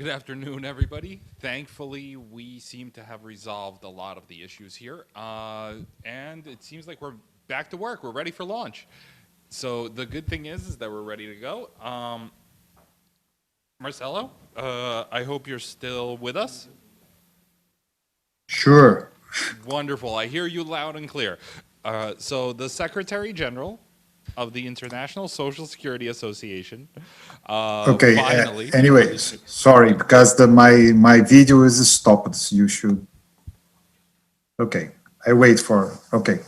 Good afternoon, everybody. Thankfully, we seem to have resolved a lot of the issues here, and it seems like we're back to work. We're ready for launch. So the good thing is that we're ready to go. Marcelo, I hope you're still with us. Sure. Wonderful. I hear you loud and clear. So the Secretary General of the International Social Security Association, Okay. finally. Anyways, sorry because my video is stopped. So you should. Okay. I wait for. Okay.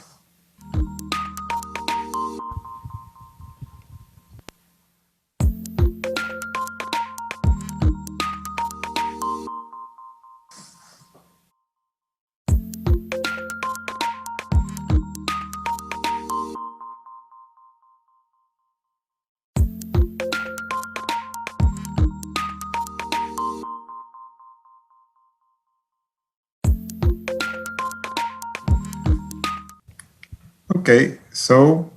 Okay. So,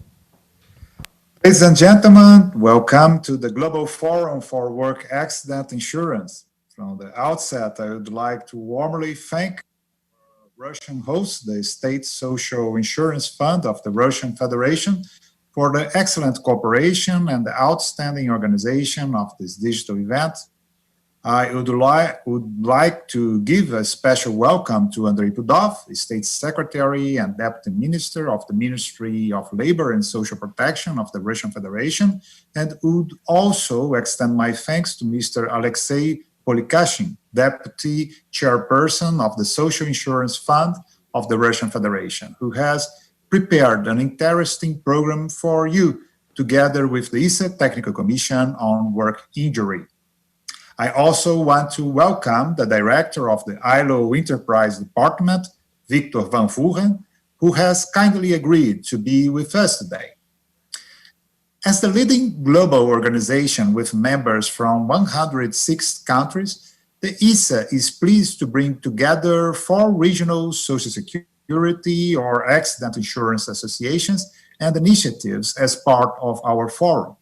ladies and gentlemen, welcome to the Global Forum for Work Accident Insurance. From the outset, I would like to warmly thank Russian host, the State Social Insurance Fund of the Russian Federation, for the excellent cooperation and the outstanding organization of this digital event. I would like to give a special welcome to Andrei Pudov, State Secretary and Deputy Minister of the Ministry of Labor and Social Protection of the Russian Federation, and would also extend my thanks to Mr. Alexei Polikashin, Deputy Chairperson of the Social Insurance Fund of the Russian Federation, who has prepared an interesting program for you together with the ISA Technical Commission on Work Injury. I also want to welcome the director of the ILO Enterprise Department, Victor Van Vuren, who has kindly agreed to be with us today. As the leading global organization with members from 106 countries, the ISA is pleased to bring together 4 regional social security or accident insurance associations and initiatives as part of our forum.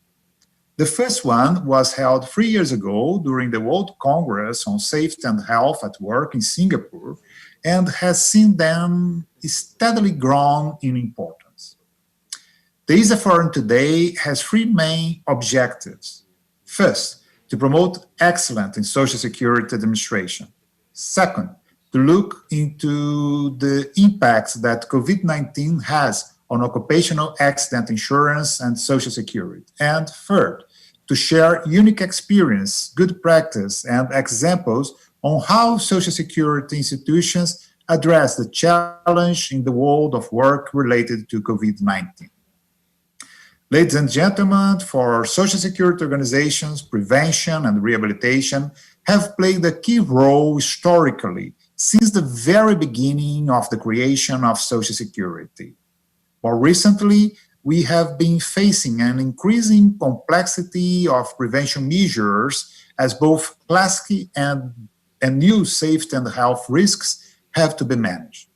The first one was held 3 years ago during the World Congress on Safety and Health at Work in Singapore and has since then steadily grown in importance. The ISA Forum today has 3 main objectives. First, to promote excellence in Social Security administration. Second, to look into the impacts that COVID-19 has on occupational accident insurance and Social Security. And third, to share unique experience, good practice, and examples on how Social Security institutions address the challenge in the world of work related to COVID-19. Ladies and gentlemen, for Social Security organizations, prevention and rehabilitation have played a key role historically since the very beginning of the creation of Social Security. More recently, we have been facing an increasing complexity of prevention measures as both classic and new safety and health risks have to be managed.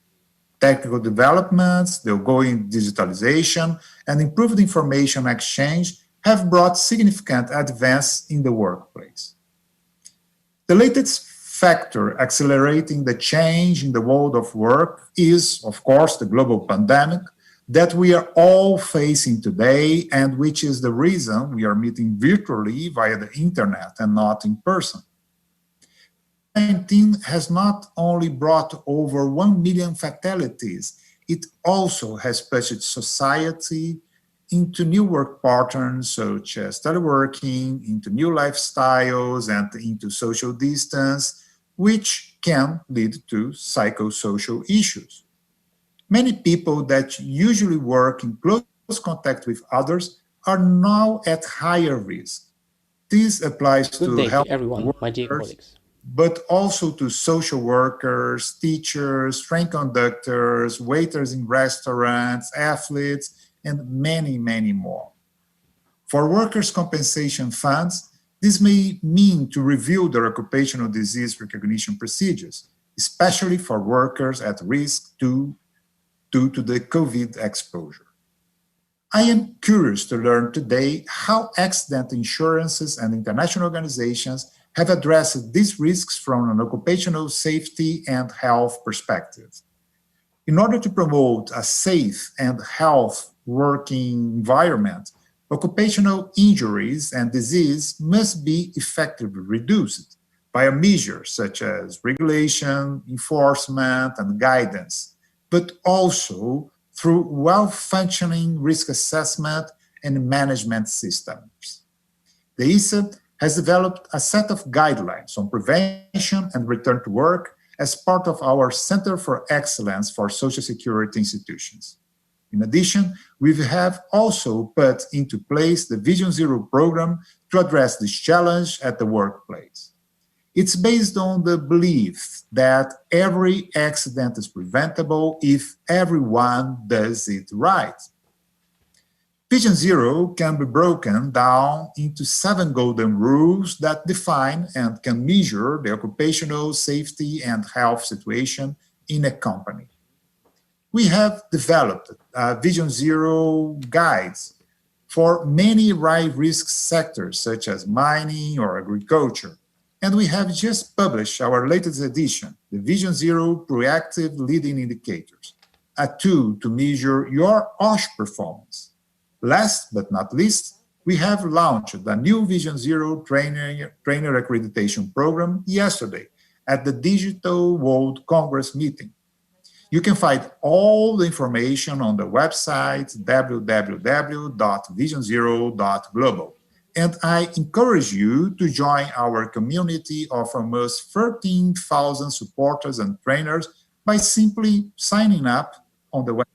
Technical developments, the ongoing digitalization, and improved information exchange have brought significant advance in the workplace. The latest factor accelerating the change in the world of work is, of course, the global pandemic that we are all facing today, and which is the reason we are meeting virtually via the internet and not in person. 19 has not only brought over 1 million fatalities, it also has pushed society into new work patterns such as teleworking, into new lifestyles, and into social distance, which can lead to psychosocial issues. Many people that usually work in close contact with others are now at higher risk. This applies Good to day to health everyone, my dear workers, colleagues. but also to social workers, teachers, train conductors, waiters in restaurants, athletes, and many, many more. For workers' compensation funds, this may mean to review their occupational disease recognition procedures, especially for workers at risk due to the COVID exposure. I am curious to learn today how accident insurances and international organizations have addressed these risks from an occupational safety and health perspective. In order to promote a safe and healthy working environment, occupational injuries and disease must be effectively reduced by measures such as regulation, enforcement, and guidance, but also through well-functioning risk assessment and management systems. The ISA has developed a set of guidelines on prevention and return to work as part of our Center for Excellence for Social Security Institutions. In addition, we have also put into place the Vision Zero program to address this challenge at the workplace. It's based on the belief that every accident is preventable if everyone does it right. Vision Zero can be broken down into 7 golden rules that define and can measure the occupational safety and health situation in a company. We have developed Vision Zero guides for many high-risk sectors such as mining or agriculture, and we have just published our latest edition, the Vision Zero Proactive Leading Indicators, a tool to measure your OSH performance. Last but not least, we have launched the new Vision Zero trainer accreditation program yesterday at the Digital World Congress meeting. You can find all the information on the website www.visionzero.global. And I encourage you to join our community of almost 13,000 supporters and trainers by simply signing up on the website.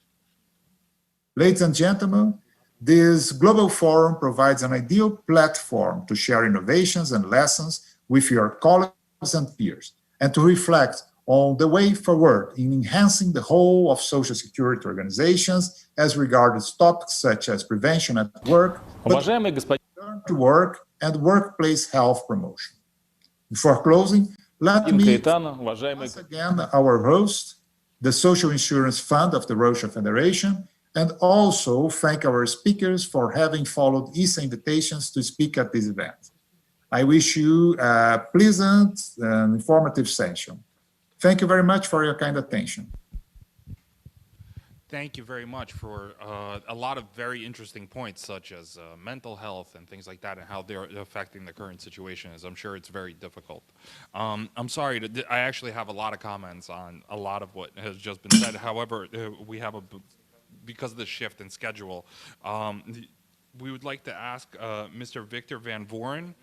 Ladies and gentlemen, this global forum provides an ideal platform to share innovations and lessons with your colleagues and peers, and to reflect on the way forward in enhancing the whole of social security organizations as regards topics such as prevention at work, return to work, and workplace health promotion. Before closing, let me once again our host, the Social Insurance Fund of the Russia Federation, and also thank our speakers for having followed ISA invitations to speak at this event. I wish you a pleasant and informative session. Thank you very much for your kind attention. Thank you very much for a lot of very interesting points, such as mental health and things like that, and how they're affecting the current situation, as I'm sure it's very difficult. I'm sorry, I actually have a lot of comments on a lot of what has just been said. However, we have because of the shift in schedule, we would like to ask Mr. Victor Van Voren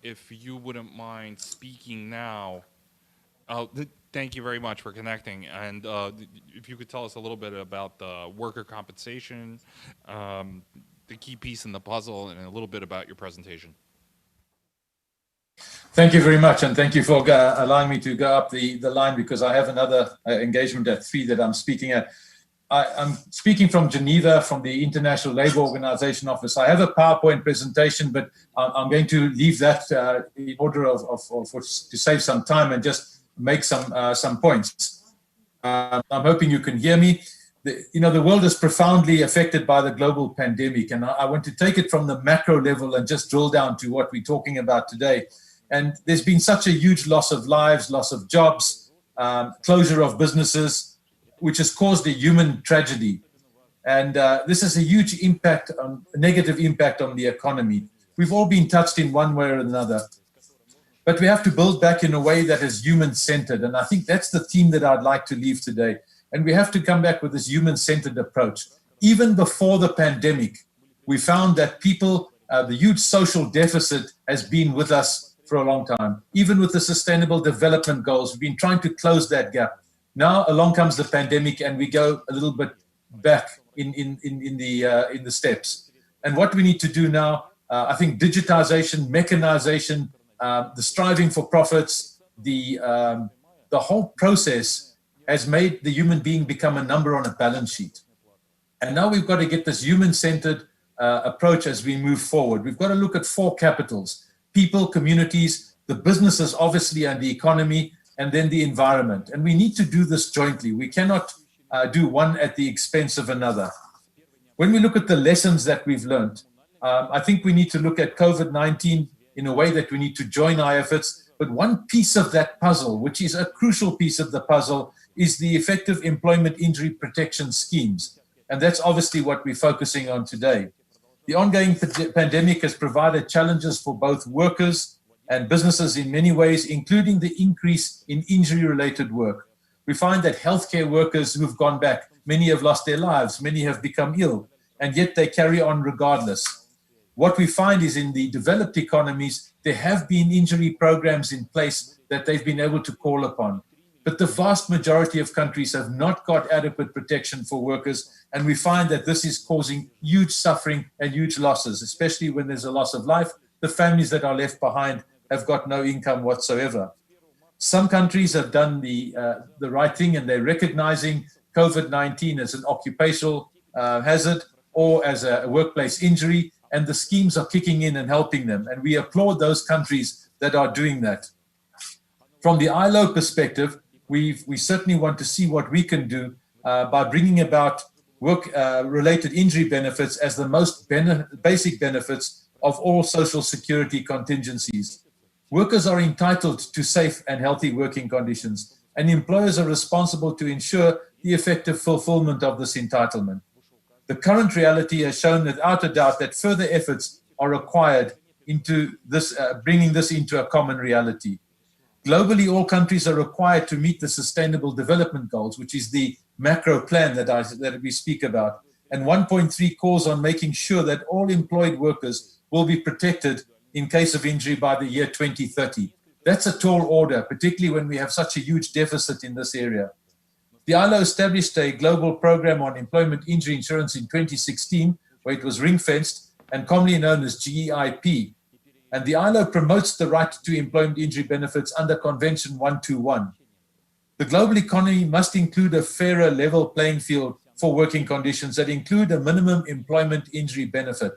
if you wouldn't mind speaking now. Thank you very much for connecting. And if you could tell us a little bit about the worker compensation, the key piece in the puzzle, and a little bit about your presentation. Thank you very much, and thank you for allowing me to go up the line, because I have another engagement at 3 that I'm speaking at. I'm speaking from Geneva, from the International Labour Organization office. I have a PowerPoint presentation, but I'm going to leave that in order to save some time and just make some points. I'm hoping you can hear me. The world is profoundly affected by the global pandemic, and I want to take it from the macro level and just drill down to what we're talking about today. And there's been such a huge loss of lives, loss of jobs, closure of businesses, which has caused a human tragedy. And this is a huge impact, a negative impact on the economy. We've all been touched in one way or another. But we have to build back in a way that is human-centered. And I think that's the theme that I'd like to leave today. And we have to come back with this human-centered approach. Even before the pandemic, we found that people, the huge social deficit has been with us for a long time. Even with the Sustainable Development Goals, we've been trying to close that gap. Now along comes the pandemic, and we go a little bit back in the steps. And what we need to do now, I think digitization, mechanization, the striving for profits, the whole process has made the human being become a number on a balance sheet. And now we've got to get this human-centered approach as we move forward. We've got to look at 4 capitals: people, communities, the businesses, obviously, and the economy, and then the environment. And we need to do this jointly. We cannot do one at the expense of another. When we look at the lessons that we've learned, I think we need to look at COVID-19 in a way that we need to join our efforts. But one piece of that puzzle, which is a crucial piece of the puzzle, is the effective employment injury protection schemes. And that's obviously what we're focusing on today. The ongoing pandemic has provided challenges for both workers and businesses in many ways, including the increase in injury-related work. We find that healthcare workers who've gone back, many have lost their lives, many have become ill, and yet they carry on regardless. What we find is in the developed economies, there have been injury programs in place that they've been able to call upon. But the vast majority of countries have not got adequate protection for workers, and we find that this is causing huge suffering and huge losses, especially when there's a loss of life. The families that are left behind have got no income whatsoever. Some countries have done the right thing, and they're recognizing COVID-19 as an occupational hazard or as a workplace injury, and the schemes are kicking in and helping them. And we applaud those countries that are doing that. From the ILO perspective, we certainly want to see what we can do by bringing about work-related injury benefits as the most basic benefits of all social security contingencies. Workers are entitled to safe and healthy working conditions, and employers are responsible to ensure the effective fulfillment of this entitlement. The current reality has shown without a doubt that further efforts are required into this, bringing this into a common reality. Globally, all countries are required to meet the Sustainable Development Goals, which is the macro plan that we speak about. And 1.3 calls on making sure that all employed workers will be protected in case of injury by the year 2030. That's a tall order, particularly when we have such a huge deficit in this area. The ILO established a global program on employment injury insurance in 2016, where it was ring-fenced and commonly known as GEIP. And the ILO promotes the right to employment injury benefits under Convention 121. The global economy must include a fairer level playing field for working conditions that include a minimum employment injury benefit.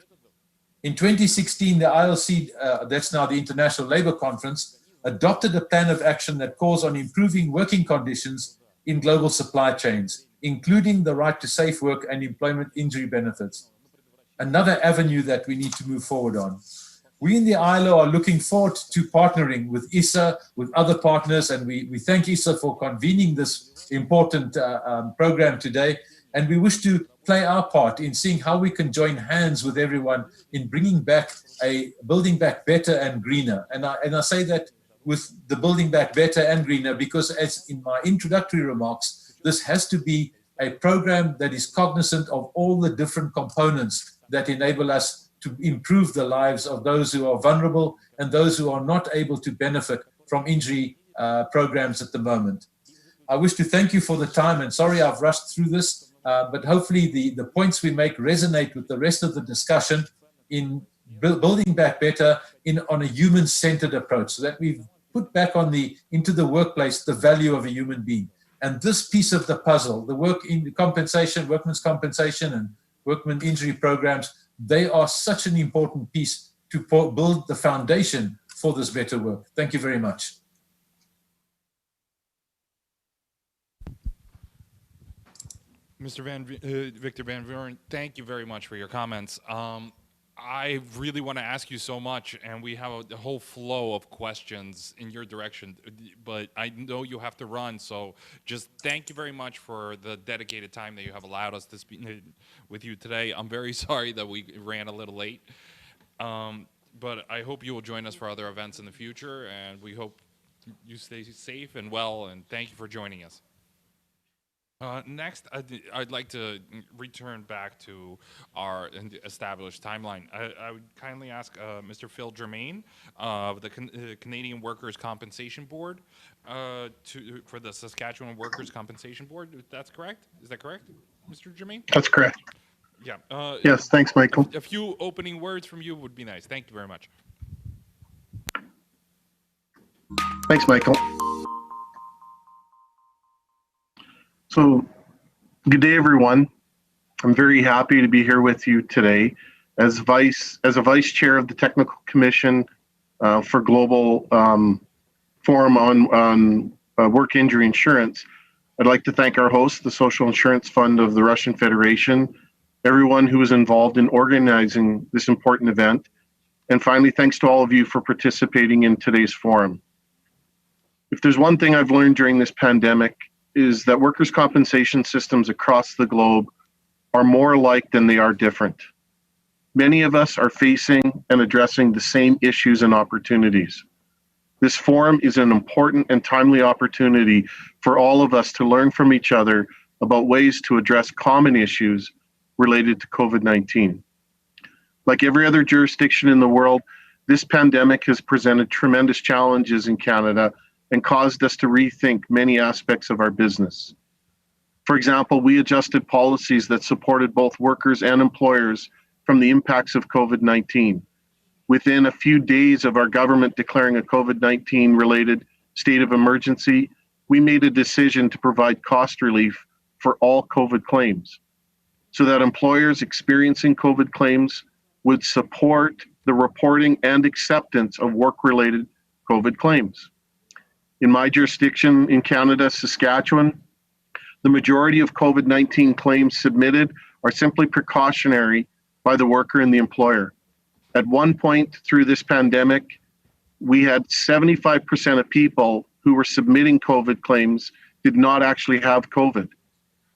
In 2016, the ILC, that's now the International Labour Conference, adopted a plan of action that calls on improving working conditions in global supply chains, including the right to safe work and employment injury benefits. Another avenue that we need to move forward on. We in the ILO are looking forward to partnering with ISA, with other partners, and we thank ISA for convening this important program today. And we wish to play our part in seeing how we can join hands with everyone in bringing back building back better and greener. And I say that with the building back better and greener because, as in my introductory remarks, this has to be a program that is cognizant of all the different components that enable us to improve the lives of those who are vulnerable and those who are not able to benefit from injury programs at the moment. I wish to thank you for the time, and sorry I've rushed through this, but hopefully the points we make resonate with the rest of the discussion in building back better on a human-centered approach, so that we've put back into the workplace the value of a human being. And this piece of the puzzle, the workman's compensation and workman injury programs, they are such an important piece to build the foundation for this better work. Thank you very much. Mr. Victor Van Vuuren, thank you very much for your comments. I really want to ask you so much, and we have a whole flow of questions in your direction, but I know you have to run, so just thank you very much for the dedicated time that you have allowed us to speak with you today. I'm very sorry that we ran a little late, but I hope you will join us for other events in the future, and we hope you stay safe and well, and thank you for joining us. Next, I'd like to return back to our established timeline. I would kindly ask Mr. Phil Germain of the Canadian Workers' Compensation Board for the Saskatchewan Workers' Compensation Board. If that's correct? Is that correct, Mr. Germain? That's correct. Yeah. Yes, thanks, Michael. A few opening words from you would be nice. Thank you very much. Thanks, Michael. So, good day, everyone. I'm very happy to be here with you today as a vice chair of the Technical Commission for Global Forum on Work Injury Insurance. I'd like to thank our host, the Social Insurance Fund of the Russian Federation, everyone who was involved in organizing this important event, And finally, thanks to all of you for participating in today's forum. If there's one thing I've learned during this pandemic is that workers' compensation systems across the globe are more alike than they are different. Many of us are facing and addressing the same issues and opportunities. This forum is an important and timely opportunity for all of us to learn from each other about ways to address common issues related to COVID-19. Like every other jurisdiction in the world, this pandemic has presented tremendous challenges in Canada and caused us to rethink many aspects of our business. For example, we adjusted policies that supported both workers and employers from the impacts of COVID-19. Within a few days of our government declaring a COVID-19 related state of emergency, we made a decision to provide cost relief for all COVID claims so that employers experiencing COVID claims would support the reporting and acceptance of work-related COVID claims. In my jurisdiction in Canada, Saskatchewan, the majority of COVID-19 claims submitted are simply precautionary by the worker and the employer. At one point through this pandemic, we had 75% of people who were submitting COVID claims did not actually have COVID.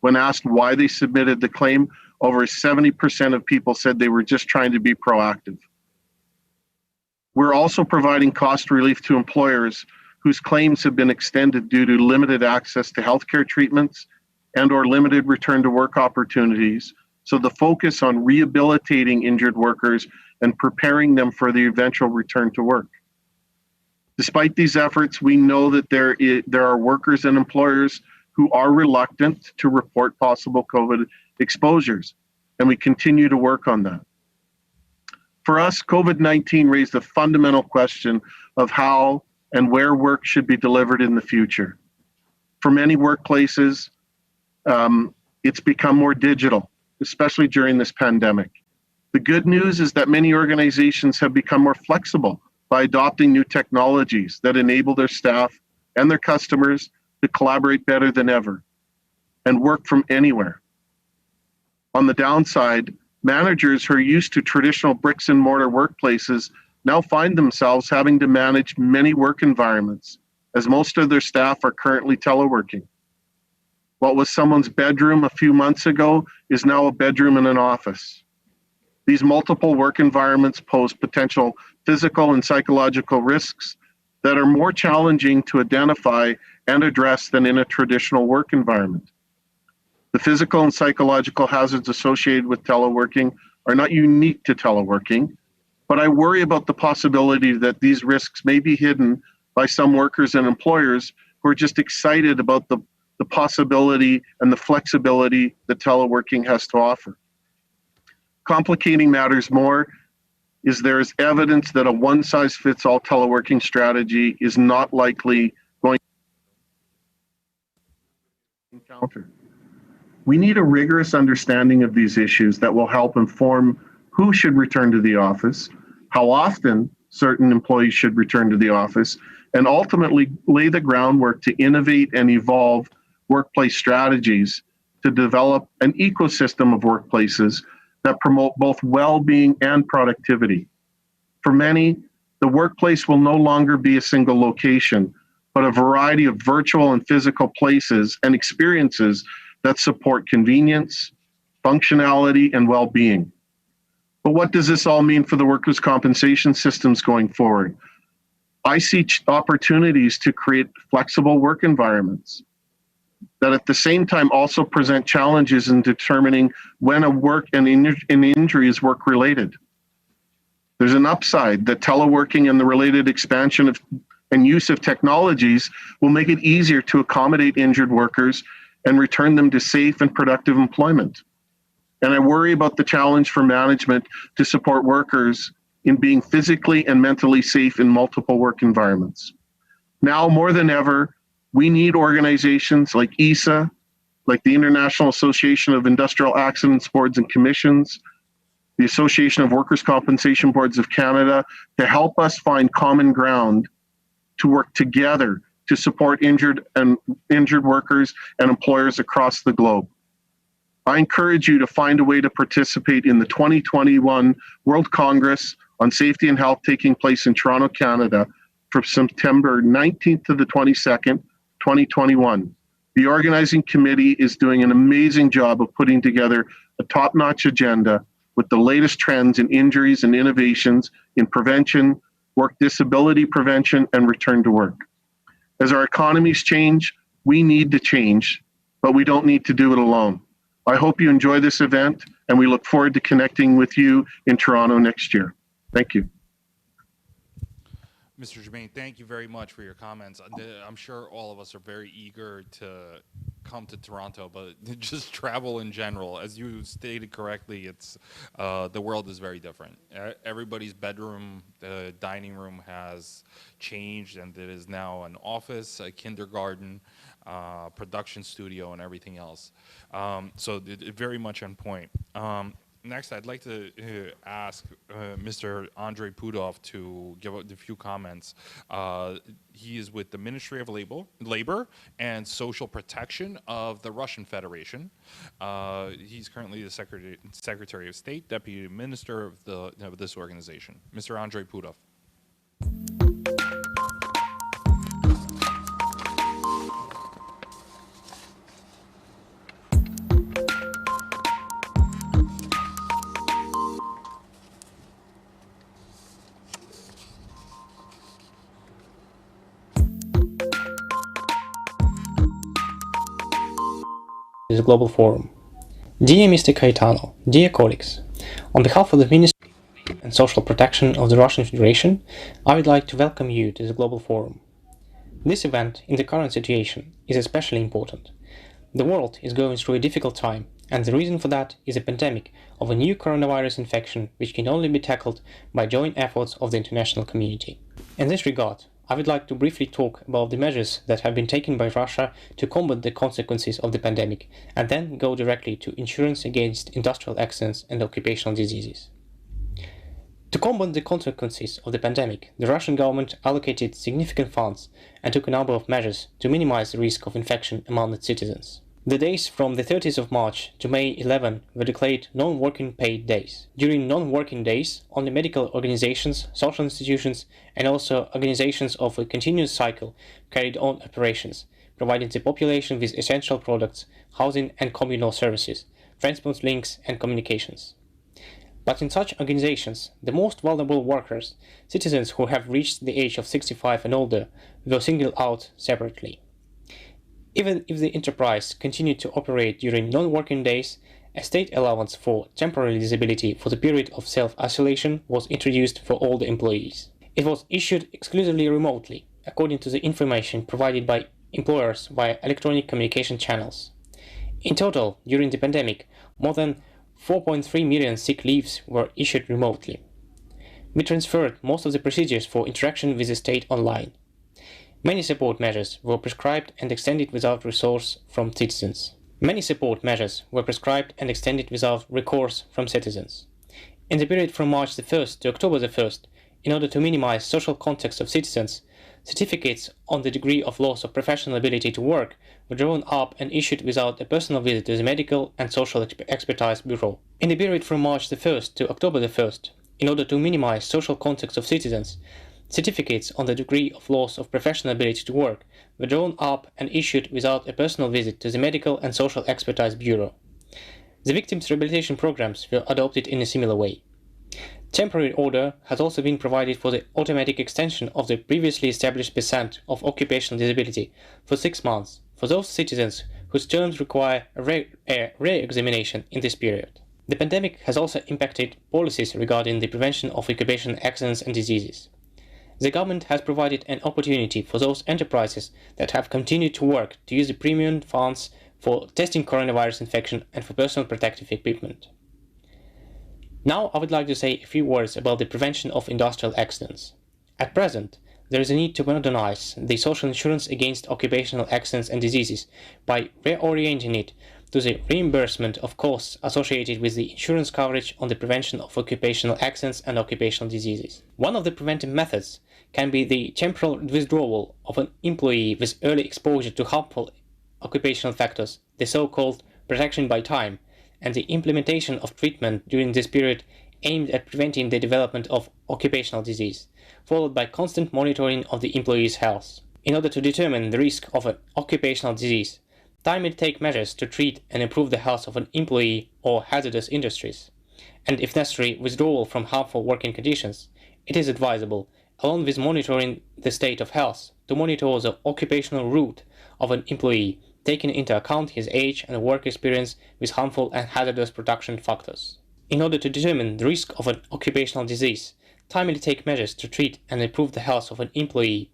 When asked why they submitted the claim, over 70% of people said they were just trying to be proactive. We're also providing cost relief to employers whose claims have been extended due to limited access to healthcare treatments and/or limited return to work opportunities. So the focus on rehabilitating injured workers and preparing them for the eventual return to work. Despite these efforts, we know that there are workers and employers who are reluctant to report possible COVID exposures, and we continue to work on that. For us, COVID-19 raised a fundamental question of how and where work should be delivered in the future. For many workplaces, it's become more digital, especially during this pandemic. The good news is that many organizations have become more flexible by adopting new technologies that enable their staff and their customers to collaborate better than ever and work from anywhere. On the downside, managers who are used to traditional bricks and mortar workplaces now find themselves having to manage many work environments, as most of their staff are currently teleworking. What was someone's bedroom a few months ago is now a bedroom in an office. These multiple work environments pose potential physical and psychological risks that are more challenging to identify and address than in a traditional work environment. The physical and psychological hazards associated with teleworking are not unique to teleworking, but I worry about the possibility that these risks may be hidden by some workers and employers who are just excited about the possibility and the flexibility that teleworking has to offer. Complicating matters more is there is evidence that a one-size-fits-all teleworking strategy is not likely going to encounter. We need a rigorous understanding of these issues that will help inform who should return to the office, how often certain employees should return to the office, and ultimately lay the groundwork to innovate and evolve workplace strategies to develop an ecosystem of workplaces that promote both well-being and productivity. For many, the workplace will no longer be a single location, but a variety of virtual and physical places and experiences that support convenience, functionality, and well-being. But what does this all mean for the workers' compensation systems going forward? I see opportunities to create flexible work environments that at the same time also present challenges in determining when an injury is work-related. There's an upside that teleworking and the related expansion of and use of technologies will make it easier to accommodate injured workers and return them to safe and productive employment. And I worry about the challenge for management to support workers in being physically and mentally safe in multiple work environments. Now more than ever, we need organizations like ISA, like the International Association of Industrial Accidents Boards and Commissions, the Association of Workers' Compensation Boards of Canada, to help us find common ground to work together to support injured workers and employers across the globe. I encourage you to find a way to participate in the 2021 World Congress on Safety and Health taking place in Toronto, Canada from September 19th to the 22nd, 2021. The organizing committee is doing an amazing job of putting together a top-notch agenda with the latest trends in injuries and innovations in prevention, work disability prevention, and return to work. As our economies change, we need to change, but we don't need to do it alone. I hope you enjoy this event, and we look forward to connecting with you in Toronto next year. Thank you. Mr. Germain, thank you very much for your comments. I'm sure all of us are very eager to come to Toronto, but just travel in general, as you stated correctly, it's the world is very different. Everybody's bedroom, the dining room has changed, and it is now an office, a kindergarten, production studio, and everything else. So very much on point. Next, I'd like to ask Mr. Andrei Pudov to give a few comments. He is with the Ministry of Labor and Social Protection of the Russian Federation. He's currently the Secretary of State, Deputy Minister of this organization. Mr. Andrei Pudov. This global forum. Dear Mr. Cayetano, dear colleagues, on behalf of the Ministry and Social Protection of the Russian Federation, I would like to welcome you to the global forum. This event, in the current situation, is especially important. The world is going through a difficult time, and the reason for that is a pandemic of a new coronavirus infection which can only be tackled by joint efforts of the international community. In this regard, I would like to briefly talk about the measures that have been taken by Russia to combat the consequences of the pandemic, and then go directly to insurance against industrial accidents and occupational diseases. To combat the consequences of the pandemic, the Russian government allocated significant funds and took a number of measures to minimize the risk of infection among its citizens. The days from the 30th of March to May 11 were declared non-working paid days. During non-working days, only medical organizations, social institutions, and also organizations of a continuous cycle carried on operations, providing the population with essential products, housing and communal services, transport links and communications. But in such organizations, the most vulnerable workers, citizens who have reached the age of 65 and older, were singled out separately. Even if the enterprise continued to operate during non-working days, a state allowance for temporary disability for the period of self-isolation was introduced for all the employees. It was issued exclusively remotely, according to the information provided by employers via electronic communication channels. In total, during the pandemic, more than 4.3 million sick leaves were issued remotely. We transferred most of the procedures for interaction with the state online. Many support measures were prescribed and extended without recourse from citizens. In the period from March the 1st to October the 1st, in order to minimize social contact of citizens, certificates on the degree of loss of professional ability to work were drawn up and issued without a personal visit to the Medical and Social Expertise Bureau. In the period from March the 1st to October the 1st, in order to minimize social contact of citizens, certificates on the degree of loss of professional ability to work were drawn up and issued without a personal visit to the Medical and Social Expertise Bureau. The victims' rehabilitation programs were adopted in a similar way. Temporary order has also been provided for the automatic extension of the previously established percent of occupational disability for 6 months for those citizens whose terms require a re-examination in this period. The pandemic has also impacted policies regarding the prevention of occupational accidents and diseases. The government has provided an opportunity for those enterprises that have continued to work to use the premium funds for testing coronavirus infection and for personal protective equipment. Now I would like to say a few words about the prevention of industrial accidents. At present, there is a need to modernize the social insurance against occupational accidents and diseases by reorienting it to the reimbursement of costs associated with the insurance coverage on the prevention of occupational accidents and occupational diseases. One of the preventive methods can be the temporal withdrawal of an employee with early exposure to harmful occupational factors, the so-called protection by time, and the implementation of treatment during this period aimed at preventing the development of occupational disease, followed by constant monitoring of the employee's health. In order to determine the risk of an occupational disease, timely take measures to treat and improve the health of an employee or hazardous industries, and if necessary, withdrawal from harmful working conditions, it is advisable, along with monitoring the state of health, to monitor the occupational route of an employee, taking into account his age and work experience with harmful and hazardous production factors. In order to determine the risk of an occupational disease, timely take measures to treat and improve the health of an employee,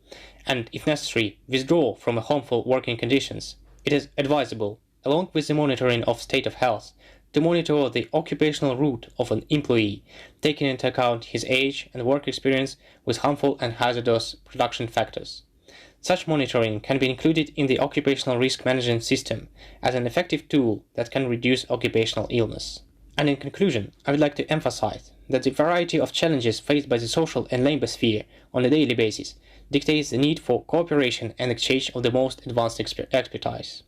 and, if necessary, withdraw from harmful working conditions, it is advisable, along with the monitoring of state of health, to monitor the occupational route of an employee, taking into account his age and work experience with harmful and hazardous production factors. Such monitoring can be included in the occupational risk management system as an effective tool that can reduce occupational illness. And in conclusion, I would like to emphasize that the variety of challenges faced by the social and labor sphere on a daily basis dictates the need for cooperation and exchange of the most advanced expertise.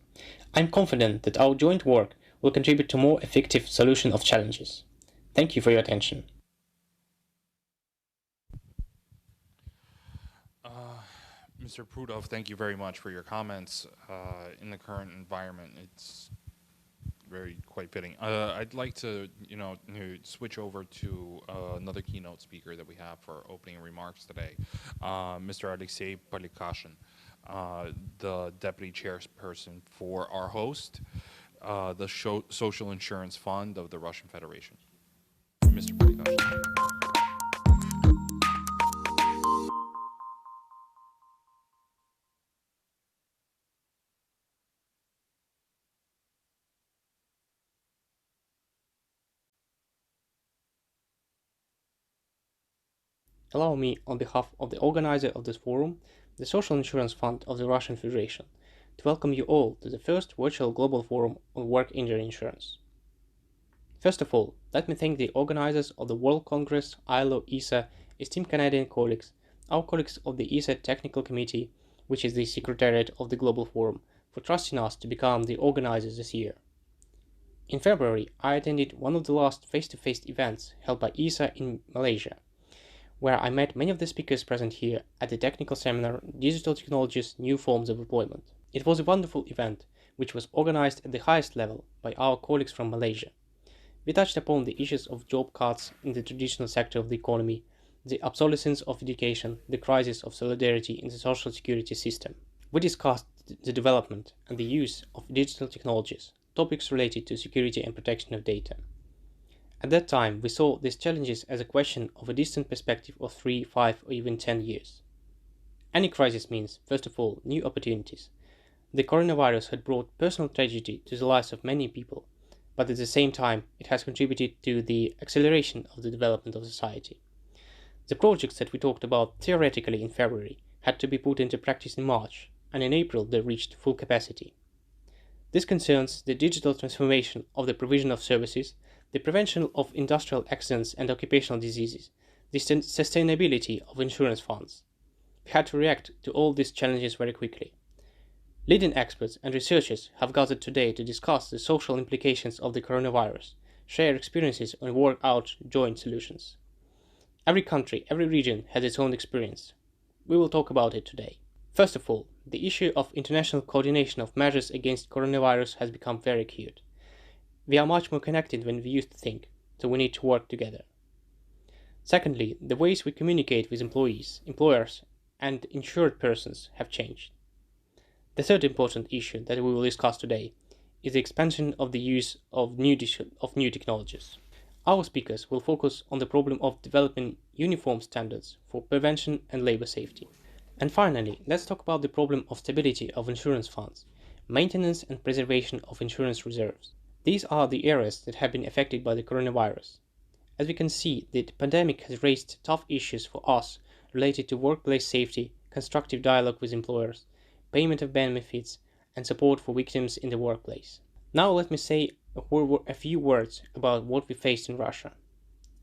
I am confident that our joint work will contribute to more effective solution of challenges. Thank you for your attention. Mr. Prudov, thank you very much for your comments. In the current environment, it's quite fitting. I'd like to, switch over to another keynote speaker that we have for opening remarks today, Mr. Alexei Polikashin, the deputy chairperson for our host, the Social Insurance Fund of the Russian Federation. Mr. Polikashin. Allow me, on behalf of the organizer of this forum, the Social Insurance Fund of the Russian Federation, to welcome you all to the first virtual global forum on work injury insurance. First of all, let me thank the organizers of the World Congress, ILO, ESA, esteemed Canadian colleagues, our colleagues of the ESA Technical Committee, which is the secretariat of the Global Forum, for trusting us to become the organizers this year. In February, I attended one of the last face-to-face events held by ESA in Malaysia, where I met many of the speakers present here at the technical seminar Digital Technologies, New Forms of Employment. It was a wonderful event, which was organized at the highest level by our colleagues from Malaysia. We touched upon the issues of job cuts in the traditional sector of the economy, the obsolescence of education, the crisis of solidarity in the social security system. We discussed the development and the use of digital technologies, topics related to security and protection of data. At that time, we saw these challenges as a question of a distant perspective of 3, 5, or even 10 years. Any crisis means, first of all, new opportunities. The coronavirus had brought personal tragedy to the lives of many people, but at the same time, it has contributed to the acceleration of the development of society. The projects that we talked about theoretically in February had to be put into practice in March, and in April they reached full capacity. This concerns the digital transformation of the provision of services, the prevention of industrial accidents and occupational diseases, the sustainability of insurance funds. We had to react to all these challenges very quickly. Leading experts and researchers have gathered today to discuss the social implications of the coronavirus, share experiences and work out joint solutions. Every country, every region has its own experience. We will talk about it today. First of all, the issue of international coordination of measures against coronavirus has become very acute. We are much more connected than we used to think, so we need to work together. Secondly, the ways we communicate with employees, employers, and insured persons have changed. The third important issue that we will discuss today is the expansion of the use of new technologies. Our speakers will focus on the problem of developing uniform standards for prevention and labor safety. And finally, let's talk about the problem of stability of insurance funds, maintenance and preservation of insurance reserves. These are the areas that have been affected by the coronavirus. As we can see, the pandemic has raised tough issues for us related to workplace safety, constructive dialogue with employers, payment of benefits, and support for victims in the workplace. Now let me say a few words about what we faced in Russia.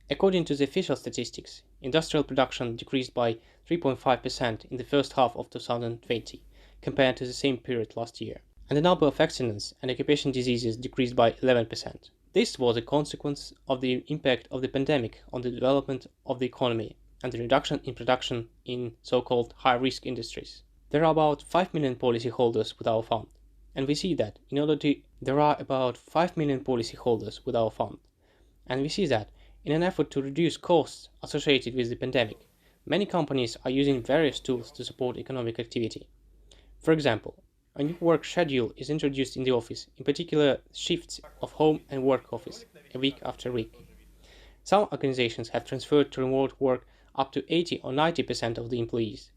According to the official statistics, industrial production decreased by 3.5% in the first half of 2020 compared to the same period last year, and the number of accidents and occupational diseases decreased by 11%. This was a consequence of the impact of the pandemic on the development of the economy and the reduction in production in so-called high-risk industries. There are about 5 million policyholders with our fund, and we see that in an effort to reduce costs associated with the pandemic, many companies are using various tools to support economic activity. For example, a new work schedule is introduced in the office, in particular shifts of home and work office, a week after week. Some organizations have transferred to remote work up to 80 or 90% of the employees,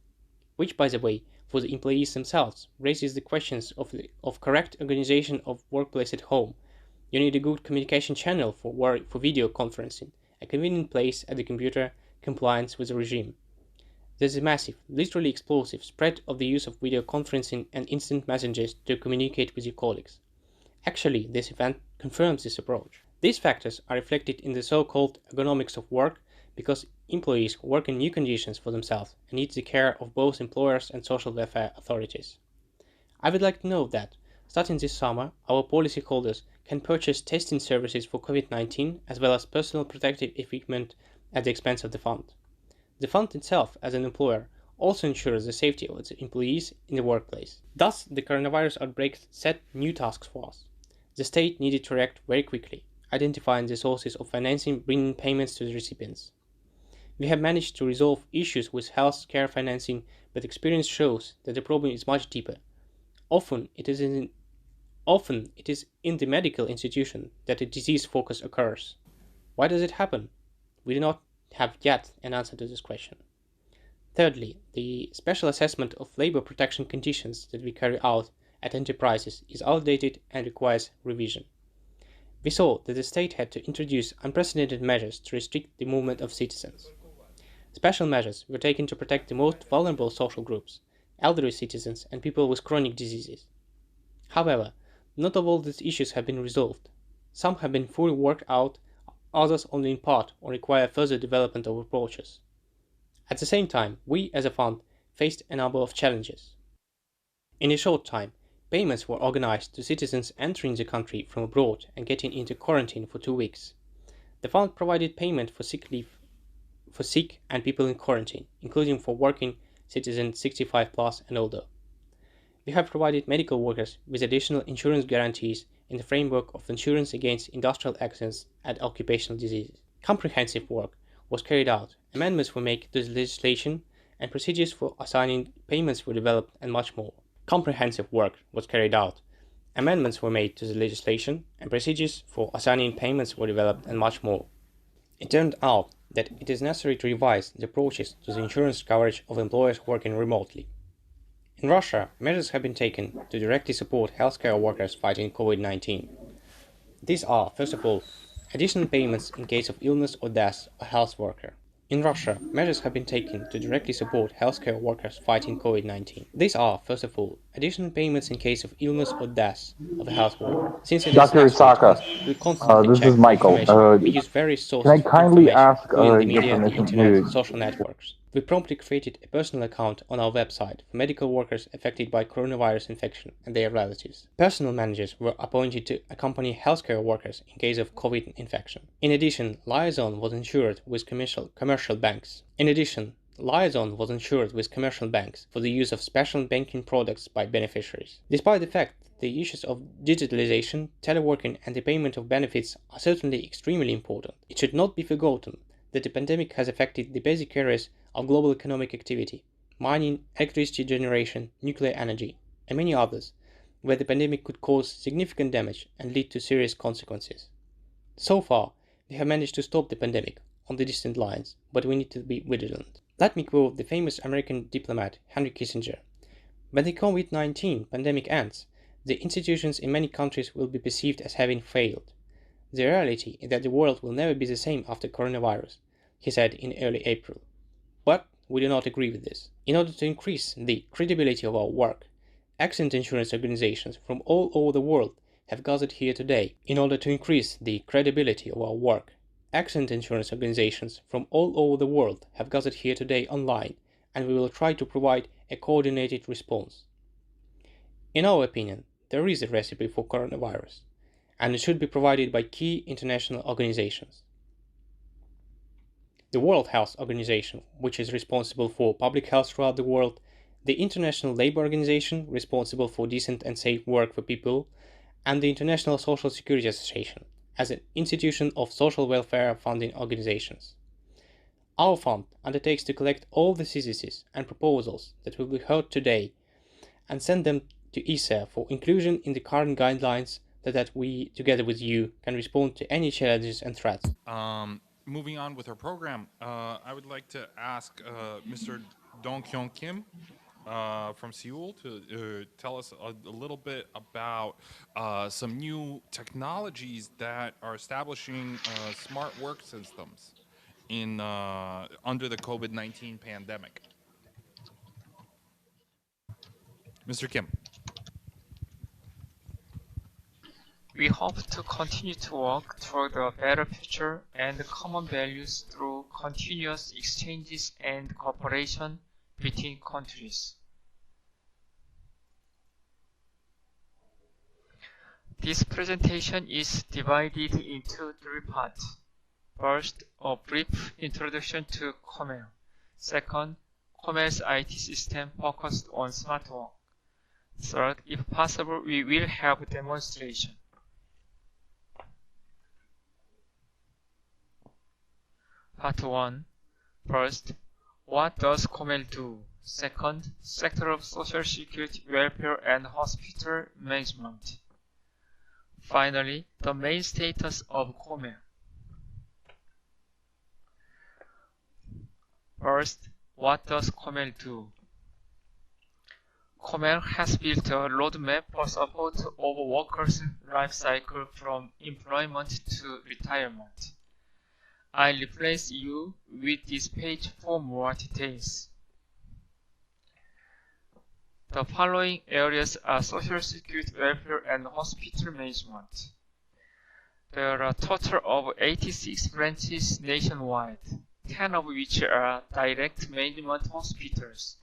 which, by the way, for the employees themselves raises the questions of correct organization of workplace at home. You need a good communication channel for video conferencing, a convenient place at the computer, compliance with the regime. There's a massive, literally explosive spread of the use of video conferencing and instant messages to communicate with your colleagues. Actually, this event confirms this approach. These factors are reflected in the so-called ergonomics of work because employees work in new conditions for themselves and need the care of both employers and social welfare authorities. I would like to note that, starting this summer, our policyholders can purchase testing services for COVID-19 as well as personal protective equipment at the expense of the fund. The fund itself, as an employer, also ensures the safety of its employees in the workplace. Thus, the coronavirus outbreak set new tasks for us. The state needed to react very quickly, identifying the sources of financing, bringing payments to the recipients. We have managed to resolve issues with health care financing, but experience shows that the problem is much deeper. Often it is in the medical institution that a disease focus occurs. Why does it happen? We do not have yet an answer to this question. Thirdly, the special assessment of labor protection conditions that we carry out at enterprises is outdated and requires revision. We saw that the state had to introduce unprecedented measures to restrict the movement of citizens. Special measures were taken to protect the most vulnerable social groups, elderly citizens and people with chronic diseases. However, not all these issues have been resolved. Some have been fully worked out, others only in part or require further development of approaches. At the same time, we as a fund faced a number of challenges. In a short time, payments were organized to citizens entering the country from abroad and getting into quarantine for 2 weeks. The fund provided payment for sick leave for sick and people in quarantine, including for working citizens 65 plus and older. We have provided medical workers with additional insurance guarantees in the framework of insurance against industrial accidents and occupational diseases. Comprehensive work was carried out, amendments were made to the legislation, and procedures for assigning payments were developed, and much more. Comprehensive work was carried out, amendments were made to the legislation, and procedures for assigning payments were developed, and much more. It turned out that it is necessary to revise the approaches to the insurance coverage of employers working remotely. In Russia, measures have been taken to directly support healthcare workers fighting COVID-19. These are, first of all, additional payments in case of illness or death of a health worker. In Russia, measures have been taken to directly support healthcare workers fighting COVID-19. These are, first of all, additional payments in case of illness or death of a health worker. Since it Dr. is Isaka, we constantly this check is Michael. information. We use various sources Can I kindly of information, ask including the your media, the permission internet, to... social networks. We promptly created a personal account on our website for medical workers affected by coronavirus infection and their relatives. Personal managers were appointed to accompany healthcare workers in case of COVID infection. In addition, Liaison was insured with commercial banks. For the use of special banking products by beneficiaries. Despite the fact that the issues of digitalization, teleworking, and the payment of benefits are certainly extremely important, it should not be forgotten that the pandemic has affected the basic areas of global economic activity, mining, electricity generation, nuclear energy, and many others, where the pandemic could cause significant damage and lead to serious consequences. So far, we have managed to stop the pandemic on the distant lines, but we need to be vigilant. Let me quote the famous American diplomat Henry Kissinger. When the COVID-19 pandemic ends, the institutions in many countries will be perceived as having failed. The reality is that the world will never be the same after coronavirus, he said in early April. But we do not agree with this. In order to increase the credibility of our work, accident insurance organizations from all over the world have gathered here today. Accident insurance organizations from all over the world have gathered here today online, and we will try to provide a coordinated response. In our opinion, there is a recipe for coronavirus, and it should be provided by key international organizations. The World Health Organization, which is responsible for public health throughout the world, the International Labour Organization, responsible for decent and safe work for people, and the International Social Security Association, as an institution of social welfare funding organizations. Our fund undertakes to collect all the theses and proposals that will be heard today and send them to ESA for inclusion in the current guidelines so that we, together with you, can respond to any challenges and threats. Moving on with our program, I would like to ask Mr. Dong-Kyung Kim from Seoul to tell us a little bit about some new technologies that are establishing smart work systems in under the COVID-19 pandemic. Mr. Kim. We hope to continue to work toward a better future and common values through continuous exchanges and cooperation between countries. This presentation is divided into 3 parts. First, a brief introduction to COMEL. Second, COMEL's IT system focused on smart work. Third, if possible, we will have a demonstration. Part 1. First, what does COMEL do? Second, sector of social security, welfare, and hospital management. Finally, the main status of COMEL. First, what does COMEL do? COMEL has built a roadmap for support of workers' life cycle from employment to retirement. I'll replace you with this page for more details. The following areas are social security, welfare, and hospital management. There are a total of 86 branches nationwide, 10 of which are direct management hospitals,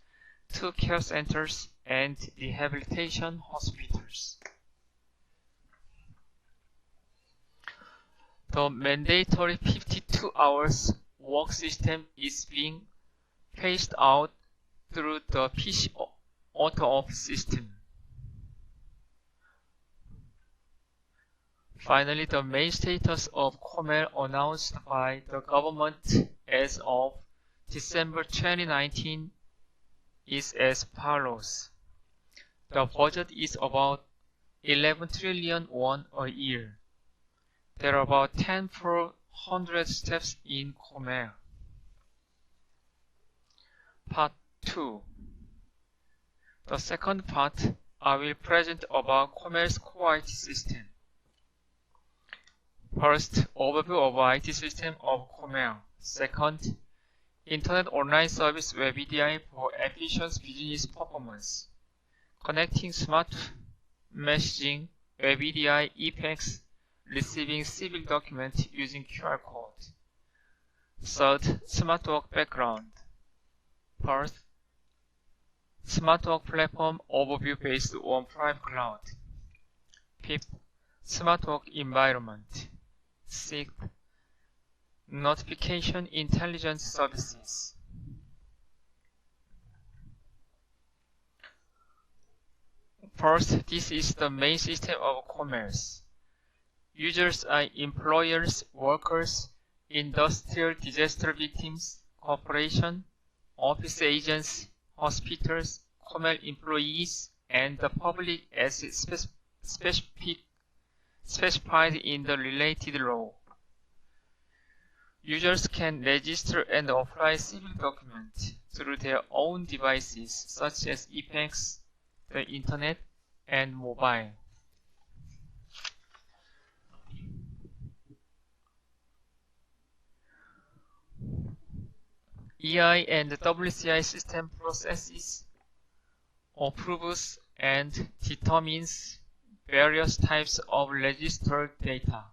2 care centers, and rehabilitation hospitals. The mandatory 52 hours work system is being phased out through the PC auto-off system. Finally, the main status of COMEL announced by the government as of December 2019 is as follows. The budget is about 11 trillion won a year. There are about 10 per 100 steps in COMEL. Part 2. The second part, I will present about COMEL's core IT system. First, overview of IT system of COMEL. Second, Internet Online Service Web EDI for efficient business performance. Connecting smart messaging, Web EDI, ePax, receiving civil document using QR code. Third, smart work background. Fourth, smart work platform overview based on private cloud. Fifth, smart work environment. Sixth, notification intelligence services. First, this is the main system of COMEL. Users are employers, workers, industrial disaster victims, corporation, office agents, hospitals, COMEL employees, and the public as specified in the related law. Users can register and apply civil documents through their own devices such as ePax, the Internet, and mobile. EI and WCI system processes, approves, and determines various types of registered data.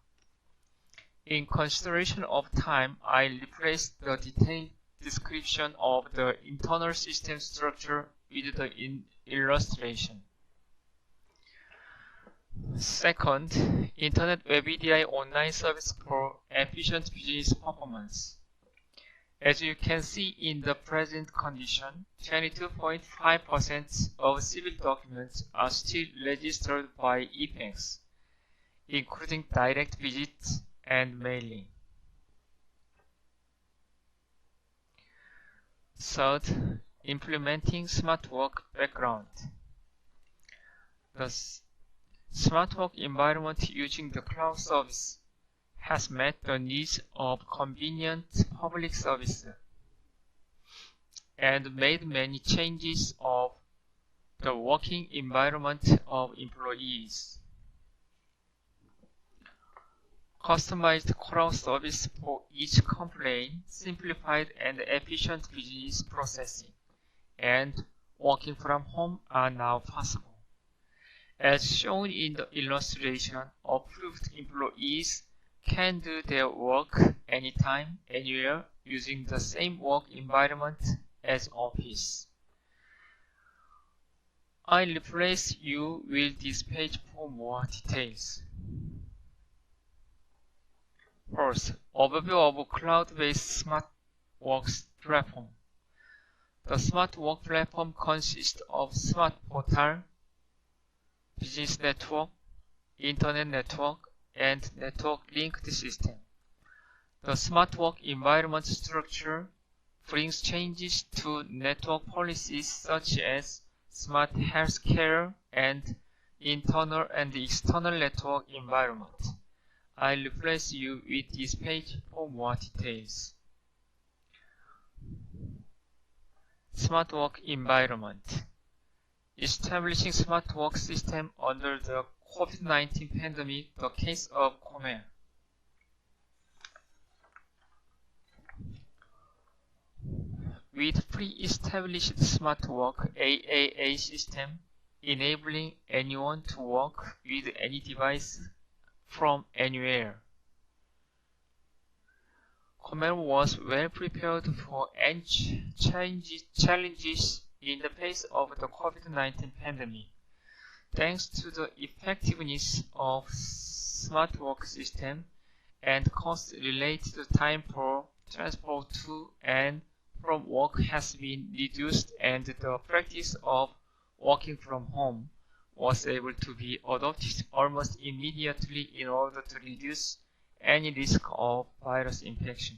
In consideration of time, I replaced the detailed description of the internal system structure with the illustration. Second, Internet Web EDI online service for efficient business performance. As you can see in the present condition, 22.5% of civil documents are still registered by eFax, including direct visits and mailing. Third, implementing smart work background. The smart work environment using the cloud service has met the needs of convenient public service and made many changes of the working environment of employees. Customized cloud service for each complaint, simplified and efficient business processing, and working from home are now possible. As shown in the illustration, approved employees can do their work anytime, anywhere, using the same work environment as office. I'll replace you with this page for more details. First, overview of cloud-based SmartWorks platform. The SmartWorks platform consists of Smart Portal, Business Network, Internet Network, and Network Linked System. The SmartWorks environment structure brings changes to network policies such as smart healthcare and internal and external network environment. I'll replace you with this page for more details. SmartWorks environment. Establishing SmartWorks system under the COVID-19 pandemic, the case of Comair. With pre-established SmartWorks AAA system, enabling anyone to work with any device from anywhere. Comair was well prepared for any challenges in the face of the COVID-19 pandemic. Thanks to the effectiveness of SmartWorks system and cost-related time for transport to and from work has been reduced, and the practice of working from home was able to be adopted almost immediately in order to reduce any risk of virus infection.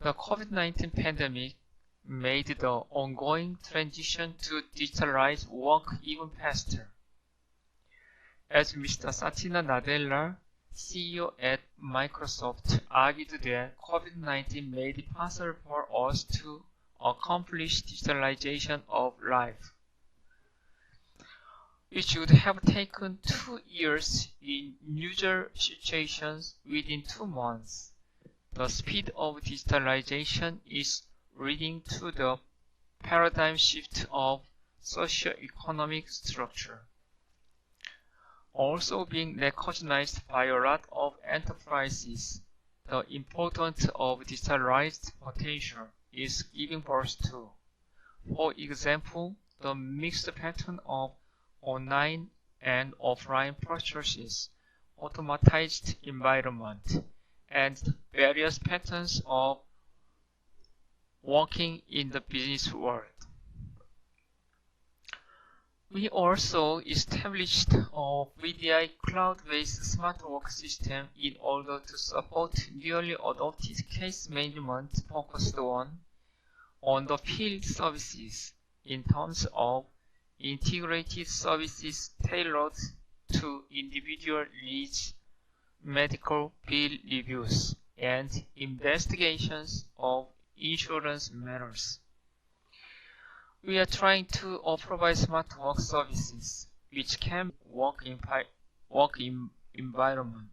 The COVID-19 pandemic made the ongoing transition to digitalized work even faster. As Mr. Satya Nadella, CEO at Microsoft, argued that COVID-19 made it possible for us to accomplish digitalization of life, which would have taken 2 years in usual situations within 2 months. The speed of digitalization is leading to the paradigm shift of socio-economic structure. Also being recognized by a lot of enterprises, the importance of digitalized potential is giving birth to, for example, the mixed pattern of online and offline purchases, automatized environment, and various patterns of working in the business world. We also established a VDI cloud-based SmartWorks system in order to support newly adopted case management focused on the field services in terms of integrated services tailored to individual needs, medical bill reviews, and investigations of insurance matters. We are trying to provide SmartWorks services which can work in environment,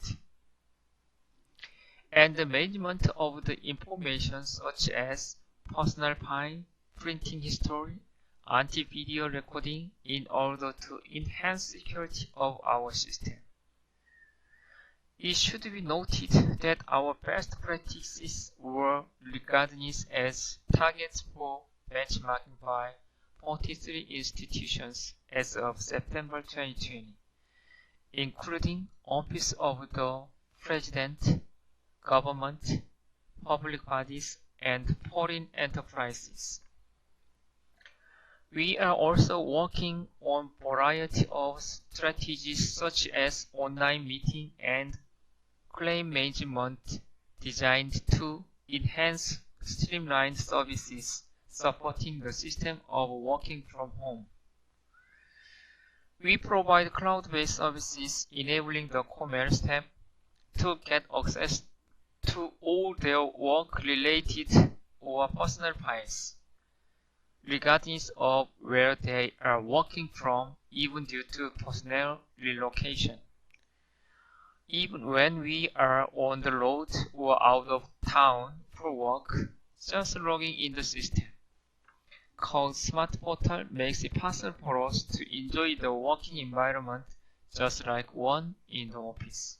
and the management of the information such as personal file, printing history, anti-video recording in order to enhance security of our system. It should be noted that our best practices were regarded as targets for benchmarking by 43 institutions as of September 2020, including Office of the President, government, public bodies, and foreign enterprises. We are also working on a variety of strategies such as online meeting and claim management designed to enhance streamlined services supporting the system of working from home. We provide cloud-based services enabling the commerce staff to get access to all their work-related or personal files, regardless of where they are working from, even due to personnel relocation. Even when we are on the road or out of town for work, just logging in the system called Smart Portal makes it possible for us to enjoy the working environment just like one in the office.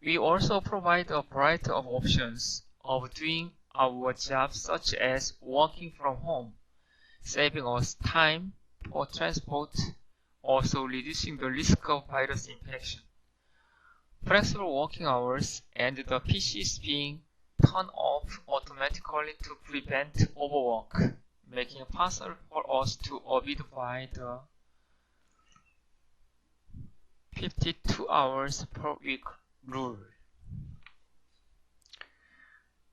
We also provide a variety of options of doing our job, such as working from home, saving us time for transport, also reducing the risk of virus infection. Flexible working hours and the PCs being turned off automatically to prevent overwork, making it possible for us to abide by the 52 hours per week rule.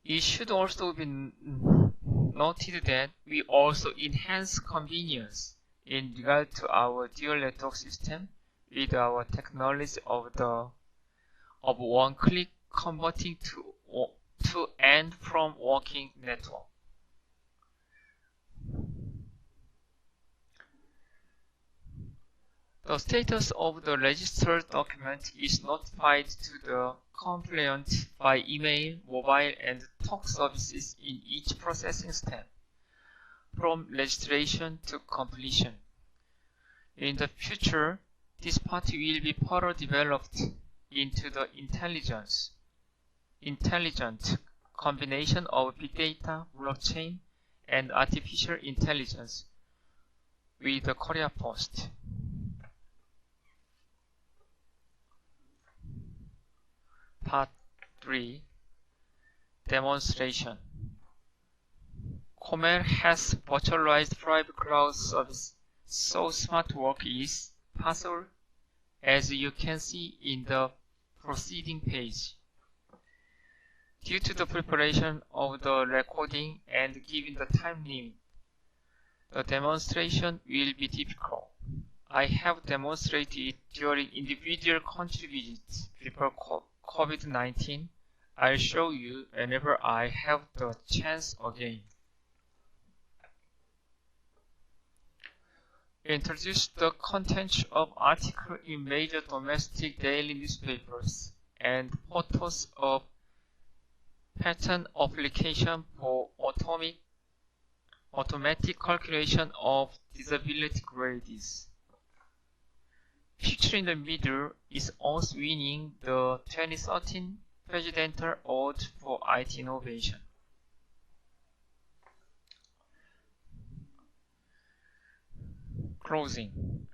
It should also be noted that we also enhance convenience in regard to our dual network system with our technology of one-click converting to and from working network. The status of the registered document is notified to the complainant by email, mobile, and talk services in each processing step, from registration to completion. In the future, this part will be further developed into the intelligent combination of big data, blockchain, and artificial intelligence with the Korea Post. Part 3 Demonstration. Comair has virtualized private cloud service, so smart work is possible, as you can see in the preceding page. Due to the preparation of the recording and given the time limit, the demonstration will be difficult. I have demonstrated it during individual country visits before COVID-19. I'll show you whenever I have the chance again. Introduce the content of article in major domestic daily newspapers and photos of pattern application for automatic calculation of disability grades. Picture in the middle is us winning the 2013 Presidential Award for IT Innovation. Closing.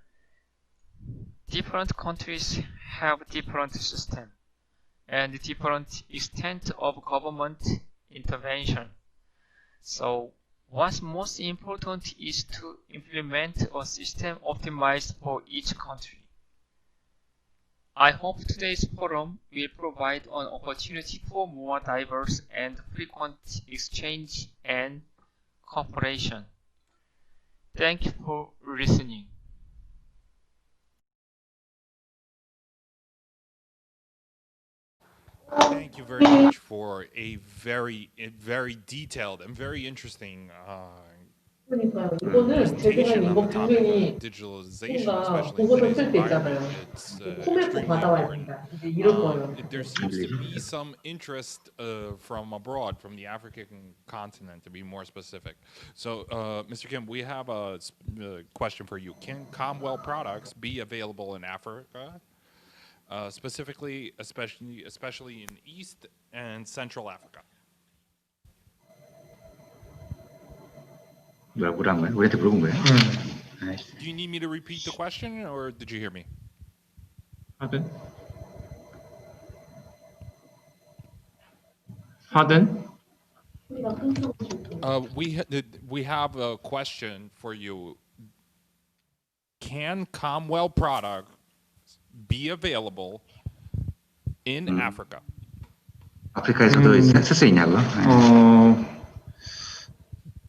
Different countries have different systems and different extent of government intervention. So what's most important is to implement a system optimized for each country. I hope today's forum will provide an opportunity for more diverse and frequent exchange and cooperation. Thank you for listening. Thank you very much for a very detailed and very interesting 그러니까요. 이거는 presentation 제가 on the 이거 topic 분명히 of digitalization, 뭔가 especially in 보고서 today's 쓸 때 environment. 있잖아요. It's 코멘트 extremely 받아와야 important. 된다. 이제 이럴 거예요. There seems to be some interest from abroad, from the African continent, to be more specific. So, Mr. Kim, we have a question for you. Can Comwell products be available in Africa? specifically, especially in East and Central Africa. 뭐란 거야? 우리한테 물어본 거야? 아이씨. Do you need me to repeat the question, or did you hear me? Pardon? Pardon? 소리가 끊겨가지고. We have a question for you. Can Comwell products be available in Africa? 아프리카에서도 쓸 수 있냐고요?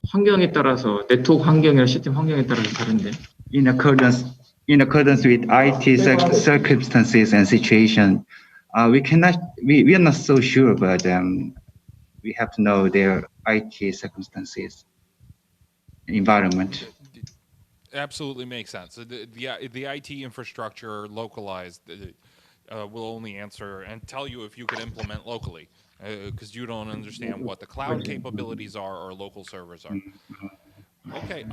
환경에 따라서 네트워크 환경이나 시스템 환경에 따라서 다른데. In accordance with IT circumstances and situation, we are not so sure, but we have to know their IT circumstances, environment. Absolutely makes sense. The IT infrastructure localized will only answer and tell you if you could implement locally, because you don't understand what the cloud capabilities are or local servers are. Okay.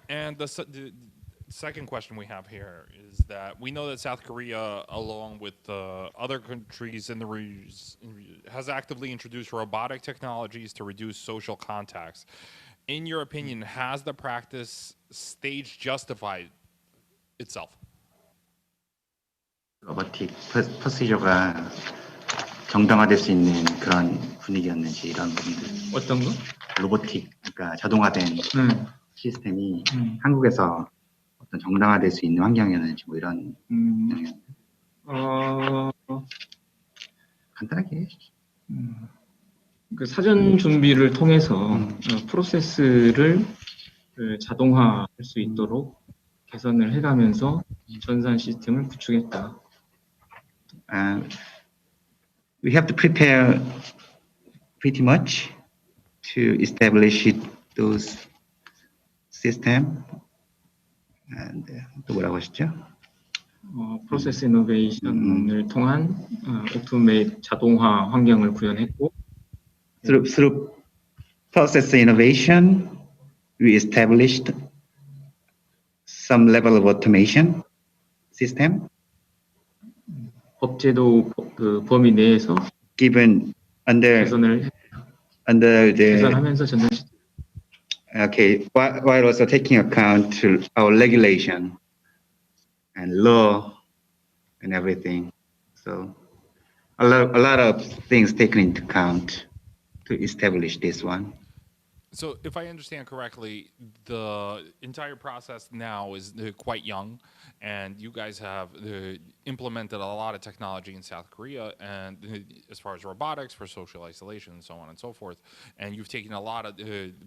And the second question we have here is that we know that South Korea, along with other countries in the region, has actively introduced robotic technologies to reduce social contacts. In your opinion, has the practice stage justified itself? 로보틱 프로시저가 정당화될 수 있는 그런 분위기였는지 이런 부분들. 어떤 거? 로보틱, 그러니까 자동화된 시스템이 한국에서 어떤 정당화될 수 있는 환경이었는지 뭐 이런. 간단하게. 그 사전 준비를 통해서 프로세스를 자동화할 수 있도록 개선을 해가면서 전산 시스템을 구축했다. We have to prepare pretty much to establish those system. And 또 뭐라고 하셨죠? 프로세스 이노베이션을 통한 오토메이트 자동화 환경을 구현했고. Through process innovation, we established some level of automation system. 법제도 그 범위 내에서 given under the 개선하면서 전산 시스템. Okay, while also taking account to our regulation and law and everything. So a lot of things taken into account to establish this one. So if I understand correctly, the entire process now is quite young, and you guys have implemented a lot of technology in South Korea, and as far as robotics for social isolation and so on and so forth, and you've taken a lot of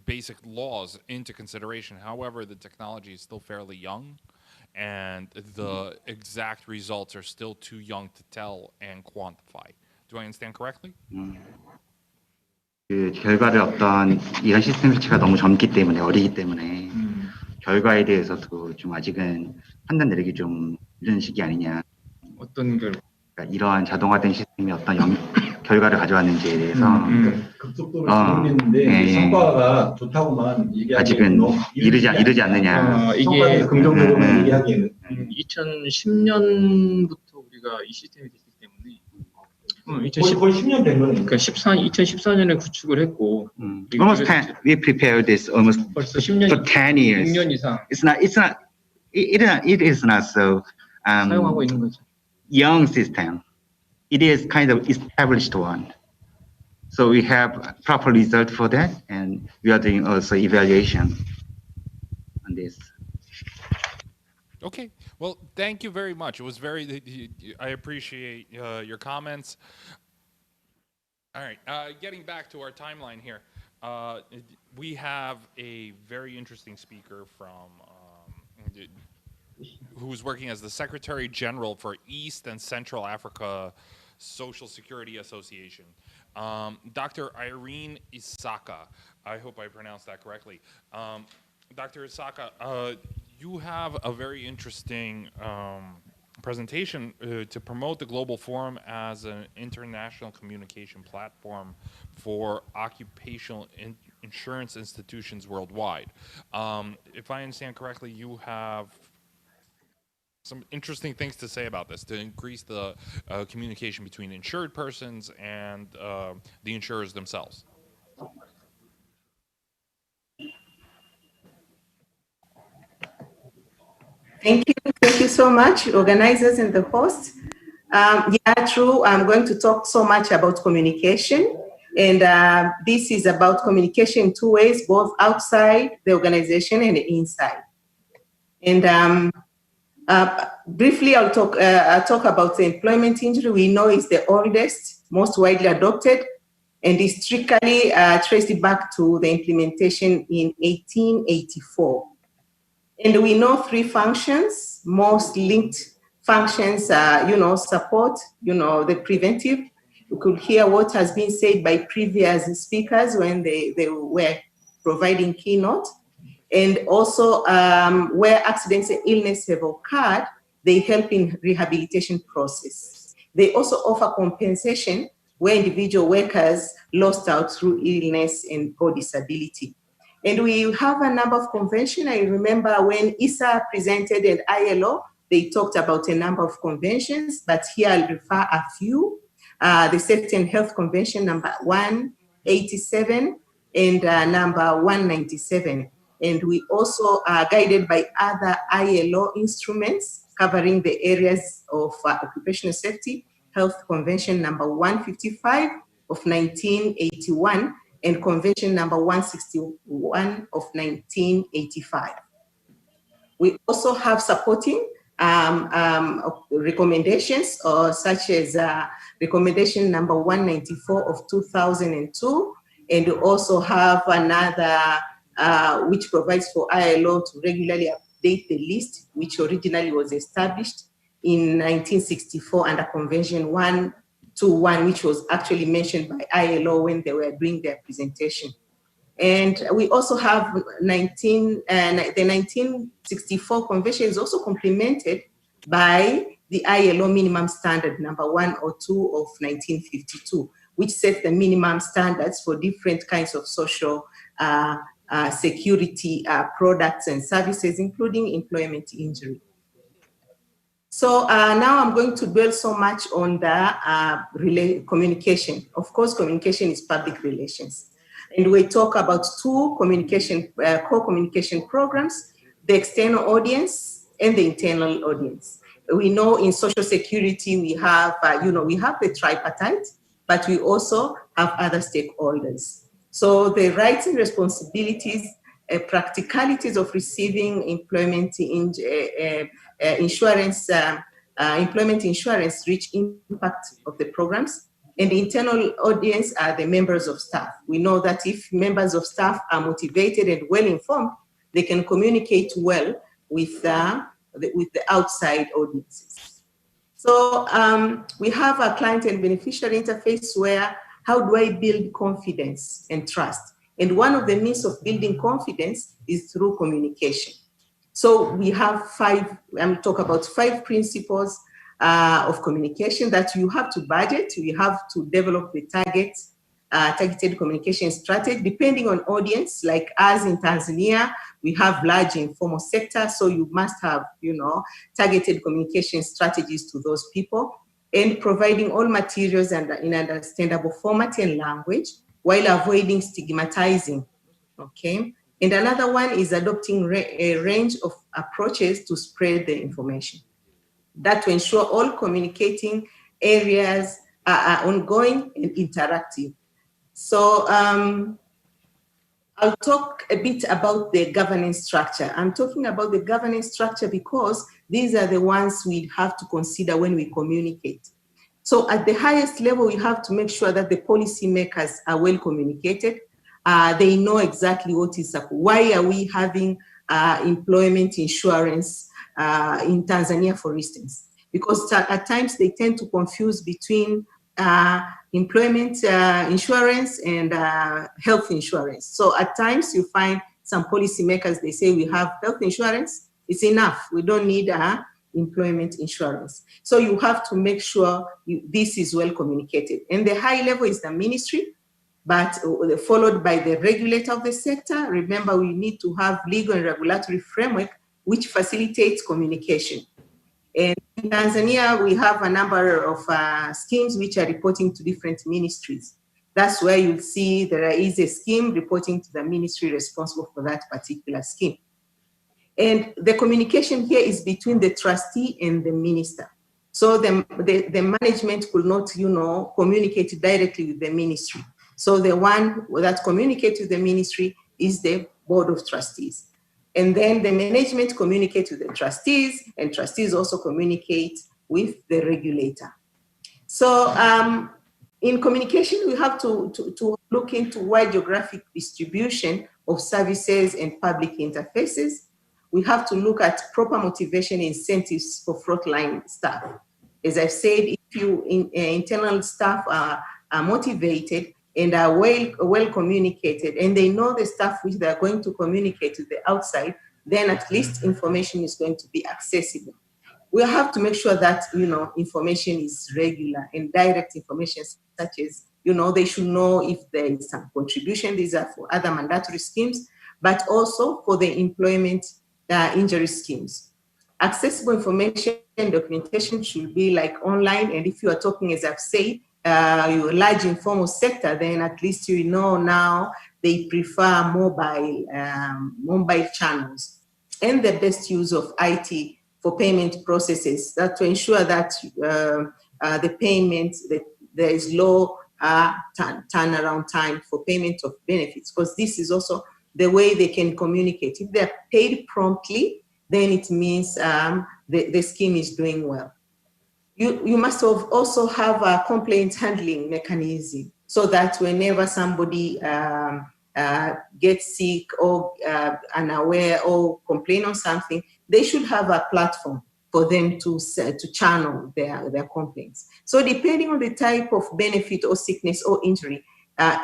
basic laws into consideration. However, the technology is still fairly young, and the exact results are still too young to tell and quantify. Do I understand correctly? 그 결과를 어떤 이런 시스템 자체가 너무 젊기 때문에 어리기 때문에 결과에 대해서도 좀 아직은 판단 내리기 좀 이런 시기 아니냐. 어떤 결과? 그러니까 이러한 자동화된 시스템이 어떤 결과를 가져왔는지에 대해서 급속도로 진행했는데 성과가 좋다고만 얘기하기에는 아직은 이르지 않느냐. 이게 긍정적으로만 얘기하기에는 2010년부터 우리가 이 시스템이 됐기 때문에 거의 10년 된 거네요. 그러니까 2014년에 구축을 했고 Almost 10. We prepared this almost 벌써 10년, for 10 years. 6년 이상 It is not so 사용하고 있는 거죠. young system. It is kind of established one. So we have proper result for that, and we are doing also evaluation on this. Okay. Well, thank you very much. It was I appreciate your comments. All right. Getting back to our timeline here, we have a very interesting speaker from who's working as the Secretary General for East and Central Africa Social Security Association, Dr. Irene Isaka. I hope I pronounced that correctly. Dr. Isaka, you have a very interesting presentation to promote the Global Forum as an international communication platform for occupational insurance institutions worldwide. If I understand correctly, you have some interesting things to say about this to increase the communication between insured persons and the insurers themselves. Thank you so much, organizers and the host. Yeah, true. I'm going to talk so much about communication, and this is about communication in two ways, both outside the organization and inside. And briefly, I'll talk about the employment injury. We know it's the oldest, most widely adopted, and is strictly traced back to the implementation in 1884. And we know three functions, most linked functions are, support, the preventive. You could hear what has been said by previous speakers when they were providing keynote. And also where accidents and illness have occurred, they help in rehabilitation process. They also offer compensation where individual workers lost out through illness and or disability. And we have a number of conventions. I remember when ISA presented at ILO, they talked about a number of conventions, but here I'll refer a few. The Safety and Health Convention number 187 and number 197. And we also are guided by other ILO instruments covering the areas of occupational safety, Health Convention number 155 of 1981, and Convention number 161 of 1985. We also have supporting recommendations, such as recommendation number 194 of 2002, and we also have another which provides for ILO to regularly update the list, which originally was established in 1964 under Convention 121, which was actually mentioned by ILO when they were doing their presentation. And we also have the 1964 Convention is also complemented by the ILO minimum standard number 102 of 1952, which sets the minimum standards for different kinds of social security products and services, including employment injury. So now I'm going to dwell so much on the communication. Of course, communication is public relations. And we talk about two communication, core communication programs, the external audience and the internal audience. We know in social security, we have, we have the tripartite, but we also have other stakeholders. So the rights and responsibilities, practicalities of receiving employment insurance, employment insurance, reach impact of the programs. And the internal audience are the members of staff. We know that if members of staff are motivated and well-informed, they can communicate well with the outside audiences. So we have a client and beneficiary interface where, how do I build confidence and trust? And one of the means of building confidence is through communication. So we have I'm talking about 5 principles of communication that you have to budget, you have to develop the targeted communication strategy, depending on audience. Like us in Tanzania, we have large informal sector, so you must have, targeted communication strategies to those people, and providing all materials in understandable format and language while avoiding stigmatizing, okay? And another one is adopting a range of approaches to spread the information. That to ensure all communicating areas are ongoing and interactive. So I'll talk a bit about the governance structure. I'm talking about the governance structure because these are the ones we have to consider when we communicate. So at the highest level, we have to make sure that the policymakers are well communicated. They know exactly what is up. Why are we having employment insurance in Tanzania, for instance? Because at times they tend to confuse between employment insurance and health insurance. So at times you find some policymakers, they say we have health insurance, it's enough. We don't need employment insurance. So you have to make sure this is well communicated. And the high level is the ministry, but followed by the regulator of the sector. Remember, we need to have legal and regulatory framework which facilitates communication. And in Tanzania, we have a number of schemes which are reporting to different ministries. That's where you'll see there is a scheme reporting to the ministry responsible for that particular scheme. And the communication here is between the trustee and the minister. So the management could not, communicate directly with the ministry. So the one that communicates with the ministry is the board of trustees. And then the management communicates with the trustees, and trustees also communicate with the regulator. So in communication, we have to look into wide geographic distribution of services and public interfaces. We have to look at proper motivation incentives for frontline staff. As I've said, if internal staff are motivated and are well communicated, and they know the stuff which they're going to communicate to the outside, then at least information is going to be accessible. We have to make sure that, information is regular and direct information, such as, they should know if there is some contribution. These are for other mandatory schemes, but also for the employment injury schemes. Accessible information and documentation should be like online. And if you are talking, as I've said, your large informal sector, then at least now they prefer mobile channels and the best use of IT for payment processes, that to ensure that the payment, that there is low turnaround time for payment of benefits, because this is also the way they can communicate. If they're paid promptly, then it means the scheme is doing well. You must also have a complaint handling mechanism, so that whenever somebody gets sick or unaware or complain on something, they should have a platform for them to channel their complaints. So depending on the type of benefit or sickness or injury,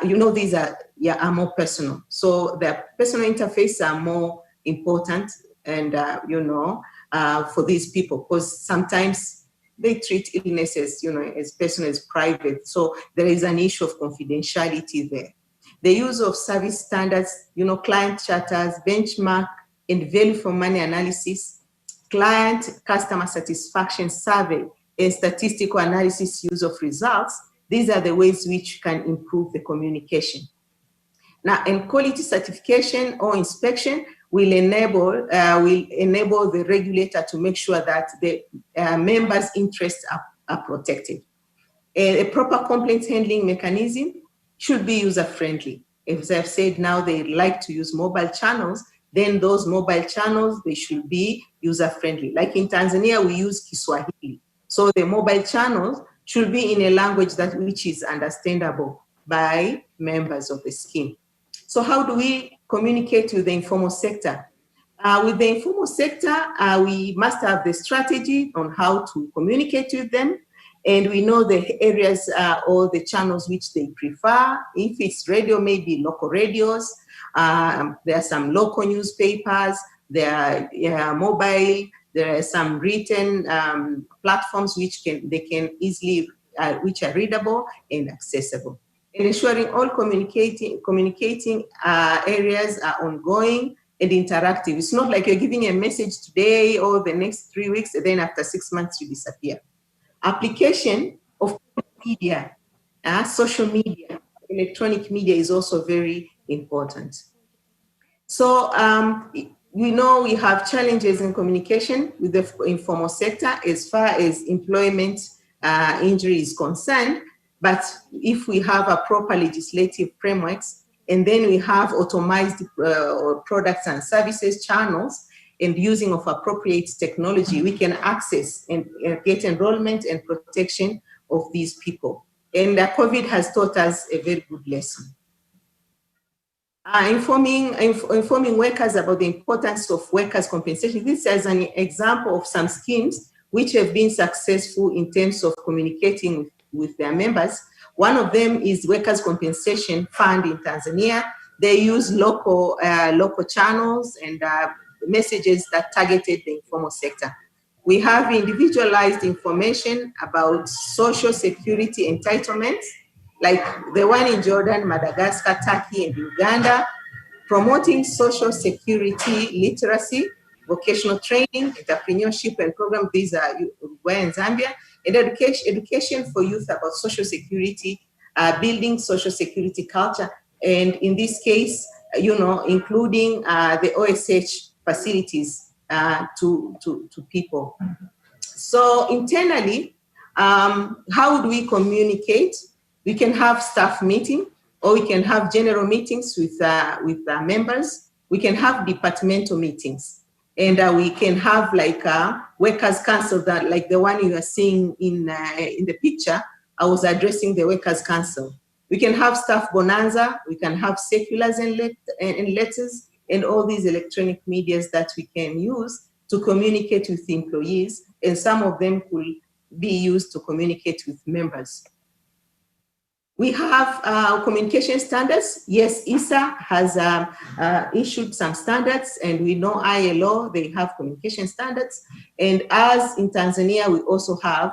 these are more personal. So the personal interface are more important, and for these people, because sometimes they treat illnesses, as personal as private. So there is an issue of confidentiality there. The use of service standards, client charters, benchmark and value for money analysis, client customer satisfaction survey, and statistical analysis use of results. These are the ways which can improve the communication. Now, and quality certification or inspection will enable the regulator to make sure that the members' interests are protected. A proper complaint handling mechanism should be user-friendly. As I've said, now they like to use mobile channels, then those mobile channels, they should be user-friendly. Like in Tanzania, we use Kiswahili. So the mobile channels should be in a language which is understandable by members of the scheme. So how do we communicate with the informal sector? With the informal sector, we must have the strategy on how to communicate with them. And we know the areas or the channels which they prefer. If it's radio, maybe local radios. There are some local newspapers. There are mobile. There are some written platforms which they can easily, which are readable and accessible. And ensuring all communicating areas are ongoing and interactive. It's not like you're giving a message today or the next 3 weeks, and then after 6 months you disappear. Application of media, social media, electronic media is also very important. So we know we have challenges in communication with the informal sector as far as employment injury is concerned. But if we have a proper legislative frameworks, and then we have automated products and services channels, and using of appropriate technology, we can access and get enrollment and protection of these people. And COVID has taught us a very good lesson. Informing workers about the importance of workers' compensation. This is an example of some schemes which have been successful in terms of communicating with their members. One of them is Workers' Compensation Fund in Tanzania. They use local channels and messages that targeted the informal sector. We have individualized information about social security entitlements, like the one in Jordan, Madagascar, Turkey, and Uganda, promoting social security literacy, vocational training, entrepreneurship and program. These are Uruguay and Zambia, and education for youth about social security, building social security culture, and in this case, including the OSH facilities to people. So internally, how do we communicate? We can have staff meeting, or we can have general meetings with members. We can have departmental meetings, and we can have like a workers' council, that like the one you are seeing in the picture. I was addressing the workers' council. We can have staff bonanza. We can have circulars and letters, and all these electronic medias that we can use to communicate with employees, and some of them could be used to communicate with members. We have communication standards. Yes, ISA has issued some standards, and we know ILO, they have communication standards. And as in Tanzania, we also have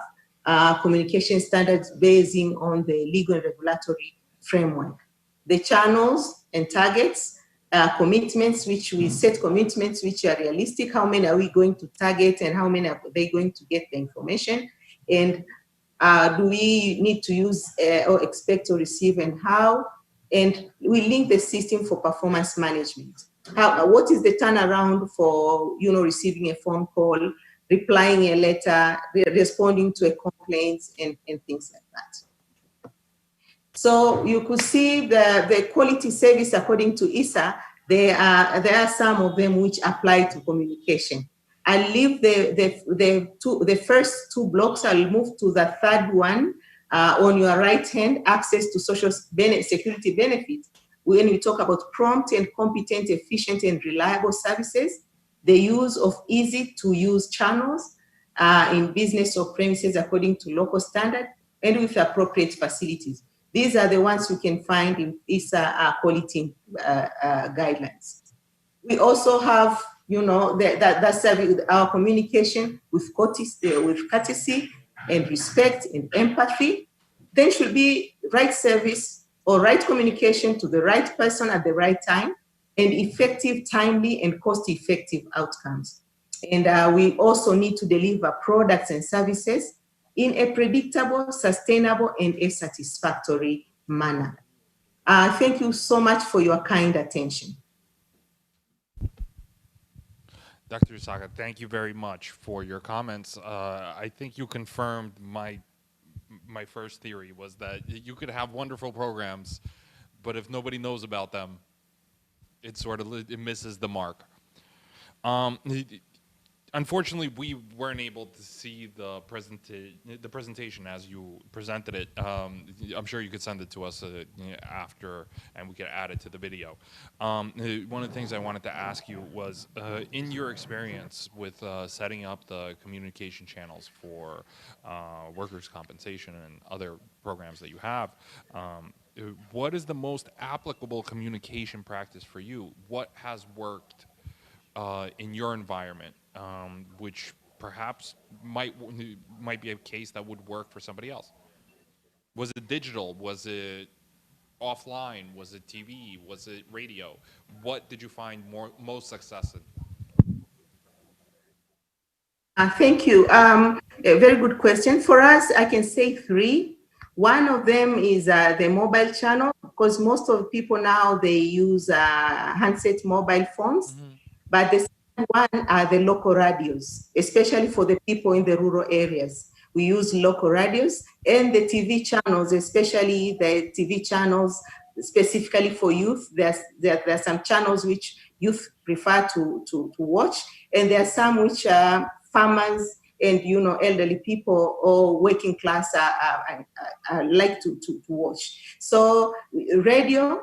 communication standards basing on the legal and regulatory framework. The channels and targets, commitments, which we set commitments which are realistic. How many are we going to target, and how many are they going to get the information? And do we need to use or expect to receive, and how? And we link the system for performance management. What is the turnaround for receiving a phone call, replying a letter, responding to a complaint, and things like that. So you could see the quality service according to ISA. There are some of them which apply to communication. I'll leave the first two blocks. I'll move to the third one. On your right hand, access to social security benefits. When we talk about prompt and competent, efficient and reliable services, the use of easy to use channels in business or premises according to local standard, and with appropriate facilities. These are the ones you can find in ISA quality guidelines. We also have that's our communication with courtesy and respect and empathy. There should be right service or right communication to the right person at the right time, and effective, timely, and cost-effective outcomes. And we also need to deliver products and services in a predictable, sustainable, and a satisfactory manner. Thank you so much for your kind attention. Dr. Usaka, thank you very much for your comments. I think you confirmed my first theory, was that you could have wonderful programs, but if nobody knows about them, it misses the mark. Unfortunately, we weren't able to see the presentation as you presented it. I'm sure you could send it to us after, and we could add it to the video. One of the things I wanted to ask you was, in your experience with setting up the communication channels for workers' compensation and other programs that you have, what is the most applicable communication practice for you? What has worked in your environment, which perhaps might be a case that would work for somebody else? Was it digital? Was it offline? Was it TV? Was it radio? What did you find most success in? Thank you. A very good question. For us, I can say three. One of them is the mobile channel, because most of the people now, they use handset mobile phones. Mm-hmm. But the second one are the local radios, especially for the people in the rural areas. We use local radios, and the TV channels, especially the TV channels specifically for youth. There are some channels which youth prefer to watch, and there are some which farmers and elderly people or working class like to watch. So radio,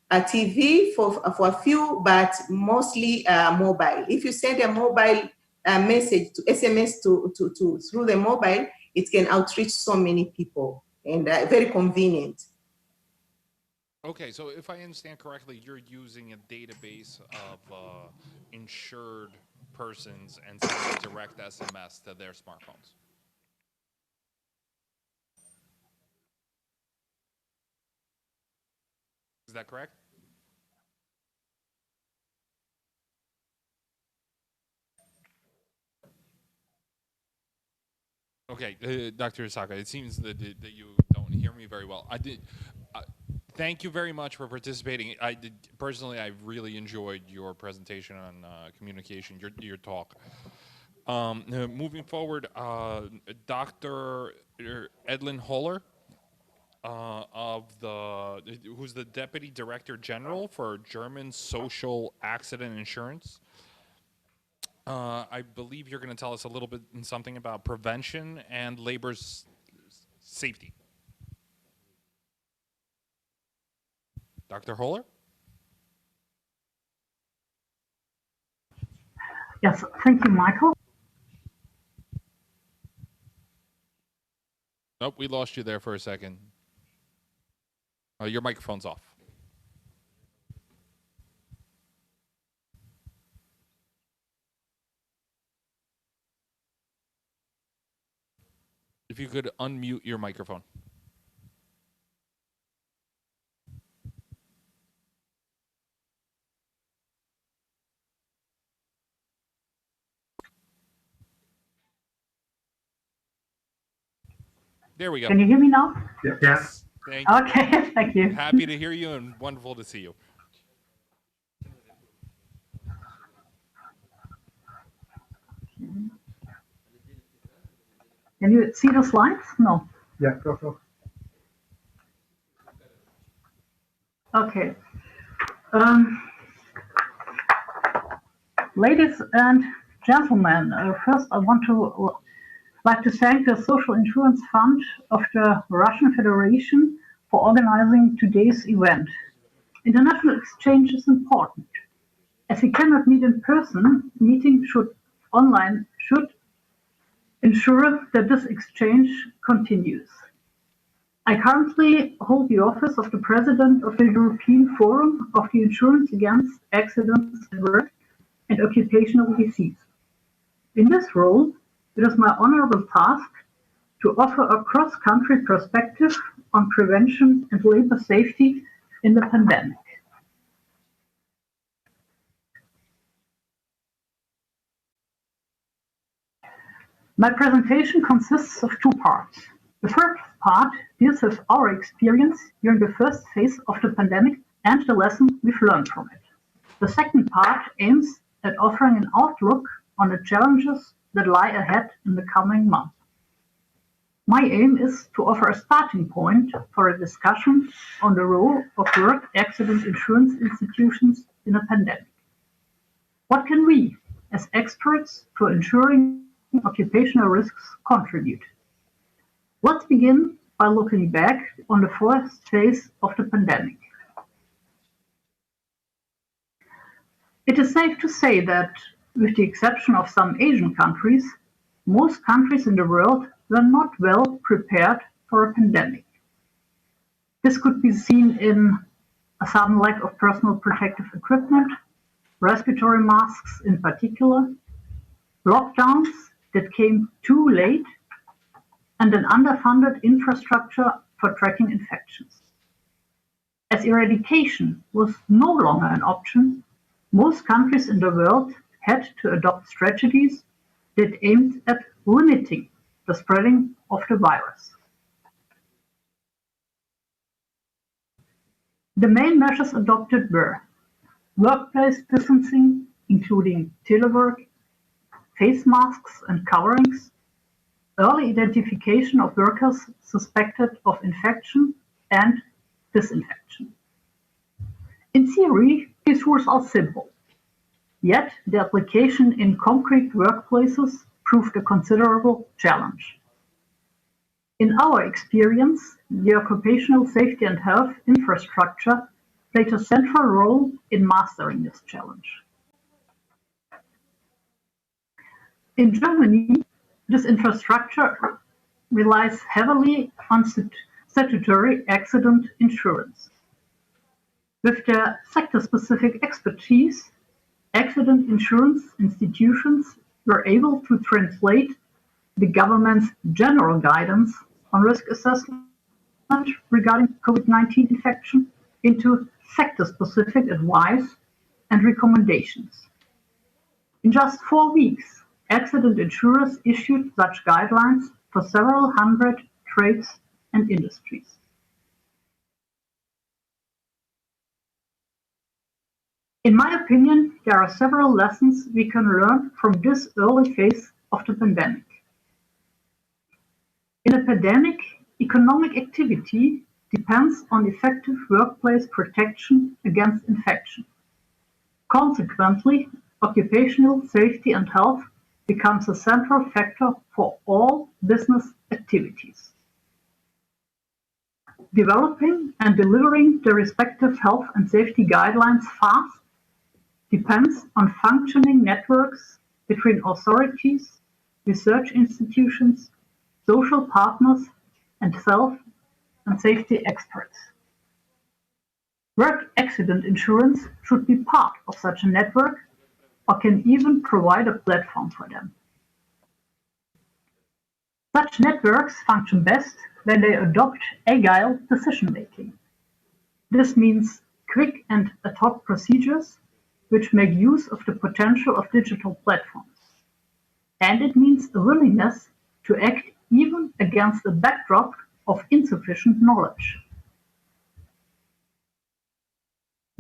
TV for a few, but mostly mobile. If you send a mobile message to SMS through the mobile, it can outreach so many people, and very convenient. Okay, so if I understand correctly, you're using a database of insured persons and sending direct SMS to their smartphones. Is that correct? Okay, Dr. Osaka, it seems that you don't hear me very well. Thank you very much for participating. Personally, I really enjoyed your presentation on communication, your talk. Moving forward, Dr. Edlin Holler, who's the Deputy Director General for German Social Accident Insurance. I believe you're going to tell us a little bit something about prevention and labor's safety. Dr. Holler? Yes, thank you, Michael. Nope, we lost you there for a second. Your microphone's off. If you could unmute your microphone. There we go. Can you hear me now? Yes. Thank you. Okay, thank you. Happy to hear you and wonderful to see you. Can you see the slides? No. Yeah, go. Okay. Ladies and gentlemen, first I want to like to thank the Social Insurance Fund of the Russian Federation for organizing today's event. International exchange is important. As we cannot meet in person, meeting online should ensure that this exchange continues. I currently hold the office of the President of the European Forum of the Insurance Against Accidents at Work and Occupational Disease. In this role, it is my honorable task to offer a cross-country perspective on prevention and labor safety in the pandemic. My presentation consists of two parts. The first part deals with our experience during the first phase of the pandemic and the lessons we've learned from it. The second part aims at offering an outlook on the challenges that lie ahead in the coming months. My aim is to offer a starting point for a discussion on the role of work accident insurance institutions in a pandemic. What can we, as experts for ensuring occupational risks, contribute? Let's begin by looking back on the first phase of the pandemic. It is safe to say that, with the exception of some Asian countries, most countries in the world were not well prepared for a pandemic. This could be seen in a sudden lack of personal protective equipment, respiratory masks in particular, lockdowns that came too late, and an underfunded infrastructure for tracking infections. As eradication was no longer an option, most countries in the world had to adopt strategies that aimed at limiting the spreading of the virus. The main measures adopted were workplace distancing, including telework, face masks and coverings, early identification of workers suspected of infection, and disinfection. In theory, these rules are simple, yet the application in concrete workplaces proved a considerable challenge. In our experience, the occupational safety and health infrastructure played a central role in mastering this challenge. In Germany, this infrastructure relies heavily on statutory accident insurance. With their sector-specific expertise, accident insurance institutions were able to translate the government's general guidance on risk assessment regarding COVID-19 infection into sector-specific advice and recommendations. In just 4 weeks, accident insurers issued such guidelines for several hundred trades and industries. In my opinion, there are several lessons we can learn from this early phase of the pandemic. In a pandemic, economic activity depends on effective workplace protection against infection. Consequently, occupational safety and health becomes a central factor for all business activities. Developing and delivering the respective health and safety guidelines fast depends on functioning networks between authorities, research institutions, social partners, and health and safety experts. Work accident insurance should be part of such a network or can even provide a platform for them. Such networks function best when they adopt agile decision-making. This means quick and ad hoc procedures which make use of the potential of digital platforms. And it means a willingness to act even against a backdrop of insufficient knowledge.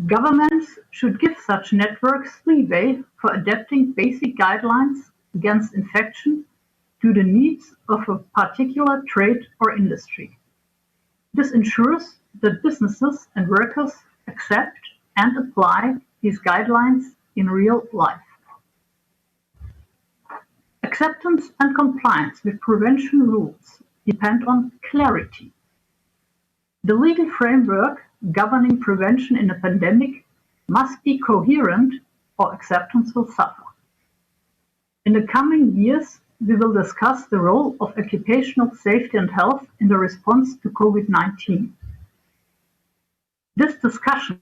Governments should give such networks leeway for adapting basic guidelines against infection to the needs of a particular trade or industry. This ensures that businesses and workers accept and apply these guidelines in real life. Acceptance and compliance with prevention rules depend on clarity. The legal framework governing prevention in a pandemic must be coherent or acceptance will suffer. In the coming years, we will discuss the role of occupational safety and health in the response to COVID-19. This discussion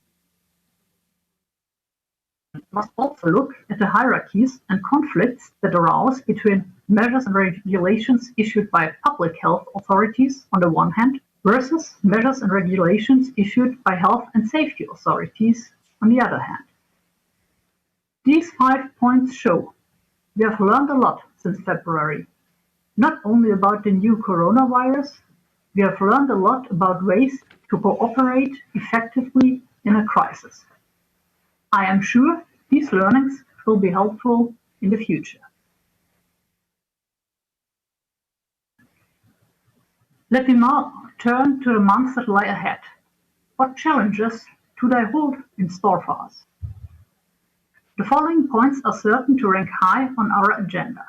must also look at the hierarchies and conflicts that arise between measures and regulations issued by public health authorities on the one hand versus measures and regulations issued by health and safety authorities on the other hand. These 5 points show we have learned a lot since February, not only about the new coronavirus, we have learned a lot about ways to cooperate effectively in a crisis. I am sure these learnings will be helpful in the future. Let me now turn to the months that lie ahead. What challenges do they hold in store for us? The following points are certain to rank high on our agenda.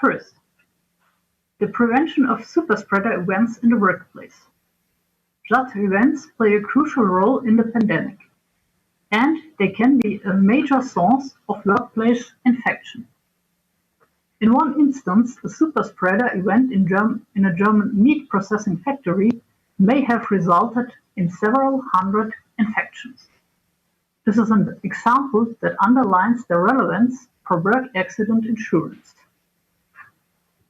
First, the prevention of superspreader events in the workplace. Such events play a crucial role in the pandemic, and they can be a major source of workplace infection. In one instance, a superspreader event in a German meat processing factory may have resulted in several hundred infections. This is an example that underlines the relevance for work accident insurance.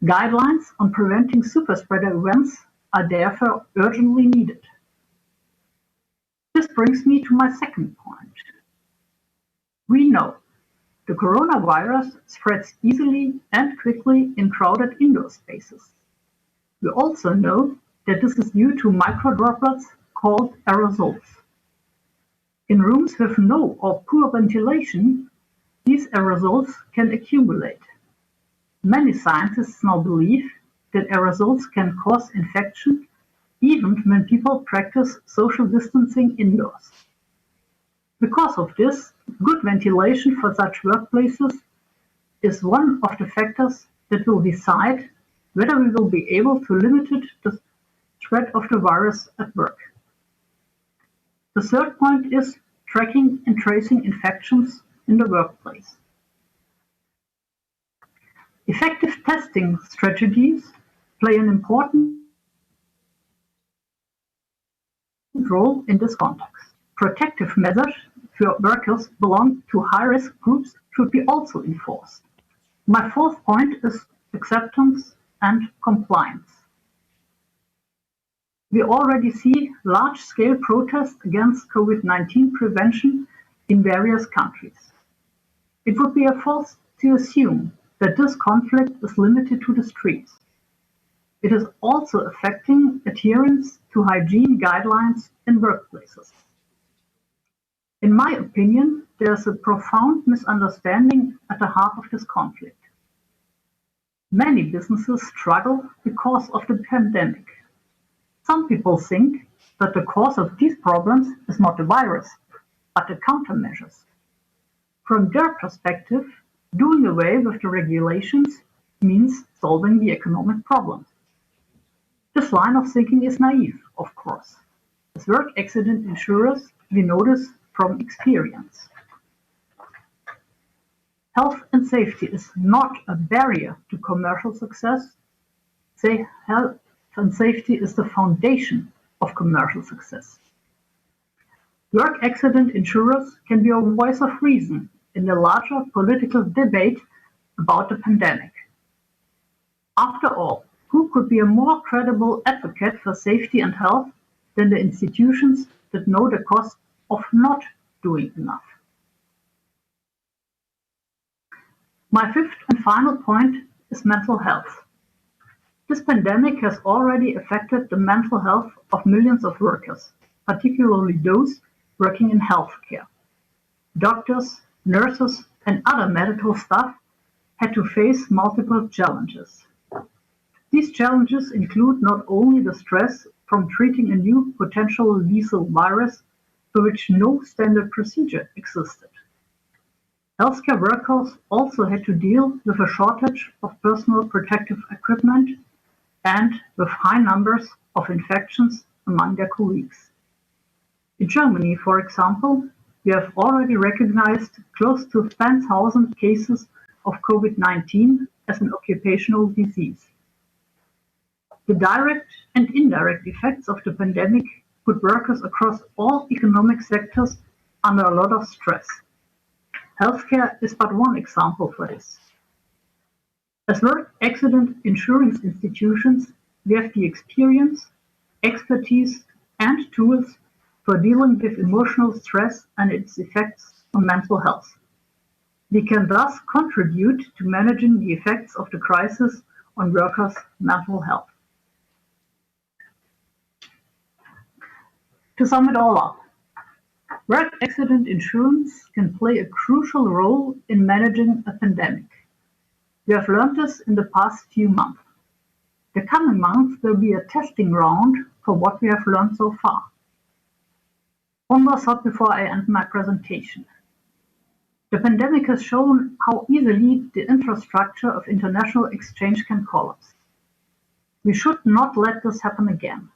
Guidelines on preventing superspreader events are therefore urgently needed. This brings me to my second point. We know the coronavirus spreads easily and quickly in crowded indoor spaces. We also know that this is due to microdroplets called aerosols. In rooms with no or poor ventilation, these aerosols can accumulate. Many scientists now believe that aerosols can cause infection even when people practice social distancing indoors. Because of this, good ventilation for such workplaces is one of the factors that will decide whether we will be able to limit the spread of the virus at work. The third point is tracking and tracing infections in the workplace. Effective testing strategies play an important role in this context. Protective measures for workers belong to high-risk groups should be also enforced. My fourth point is acceptance and compliance. We already see large-scale protests against COVID-19 prevention in various countries. It would be a false to assume that this conflict is limited to the streets. It is also affecting adherence to hygiene guidelines in workplaces. In my opinion, there is a profound misunderstanding at the heart of this conflict. Many businesses struggle because of the pandemic. Some people think that the cause of these problems is not the virus, but the countermeasures. From their perspective, doing away with the regulations means solving the economic problems. This line of thinking is naive, of course. As work accident insurers, we know this from experience. Health and safety is not a barrier to commercial success. Health and safety is the foundation of commercial success. Work accident insurers can be a voice of reason in the larger political debate about the pandemic. After all, who could be a more credible advocate for safety and health than the institutions that know the cost of not doing enough? My fifth and final point is mental health. This pandemic has already affected the mental health of millions of workers, particularly those working in healthcare. Doctors, nurses, and other medical staff had to face multiple challenges. These challenges include not only the stress from treating a new potential lethal virus for which no standard procedure existed. Healthcare workers also had to deal with a shortage of personal protective equipment and with high numbers of infections among their colleagues. In Germany, for example, we have already recognized close to 10,000 cases of COVID-19 as an occupational disease. The direct and indirect effects of the pandemic put workers across all economic sectors under a lot of stress. Healthcare is but one example for this. As work accident insurance institutions, we have the experience, expertise, and tools for dealing with emotional stress and its effects on mental health. We can thus contribute to managing the effects of the crisis on workers' mental health. To sum it all up, work accident insurance can play a crucial role in managing a pandemic. We have learned this in the past few months. The coming months will be a testing ground for what we have learned so far. One more thought before I end my presentation. The pandemic has shown how easily the infrastructure of international exchange can collapse. We should not let this happen again.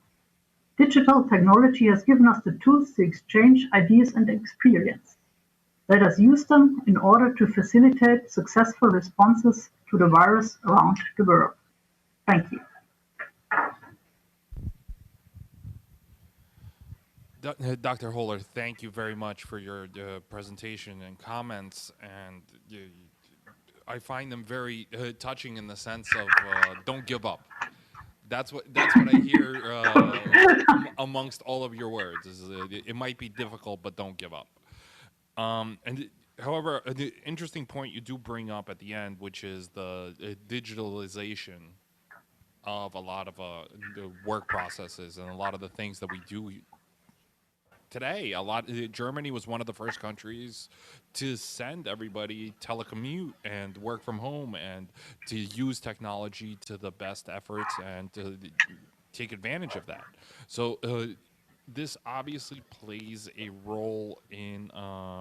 Digital technology has given us the tools to exchange ideas and experience. Let us use them in order to facilitate successful responses to the virus around the world. Thank you. Dr. Holler, thank you very much for your presentation and comments, and I find them very touching in the sense of don't give up. That's what I hear amongst all of your words. Is it might be difficult, but don't give up. However, the interesting point you do bring up at the end, which is the digitalization of a lot of the work processes and a lot of the things that we do today. Germany was one of the first countries to send everybody telecommute and work from home and to use technology to the best efforts and to take advantage of that. So this obviously plays a role in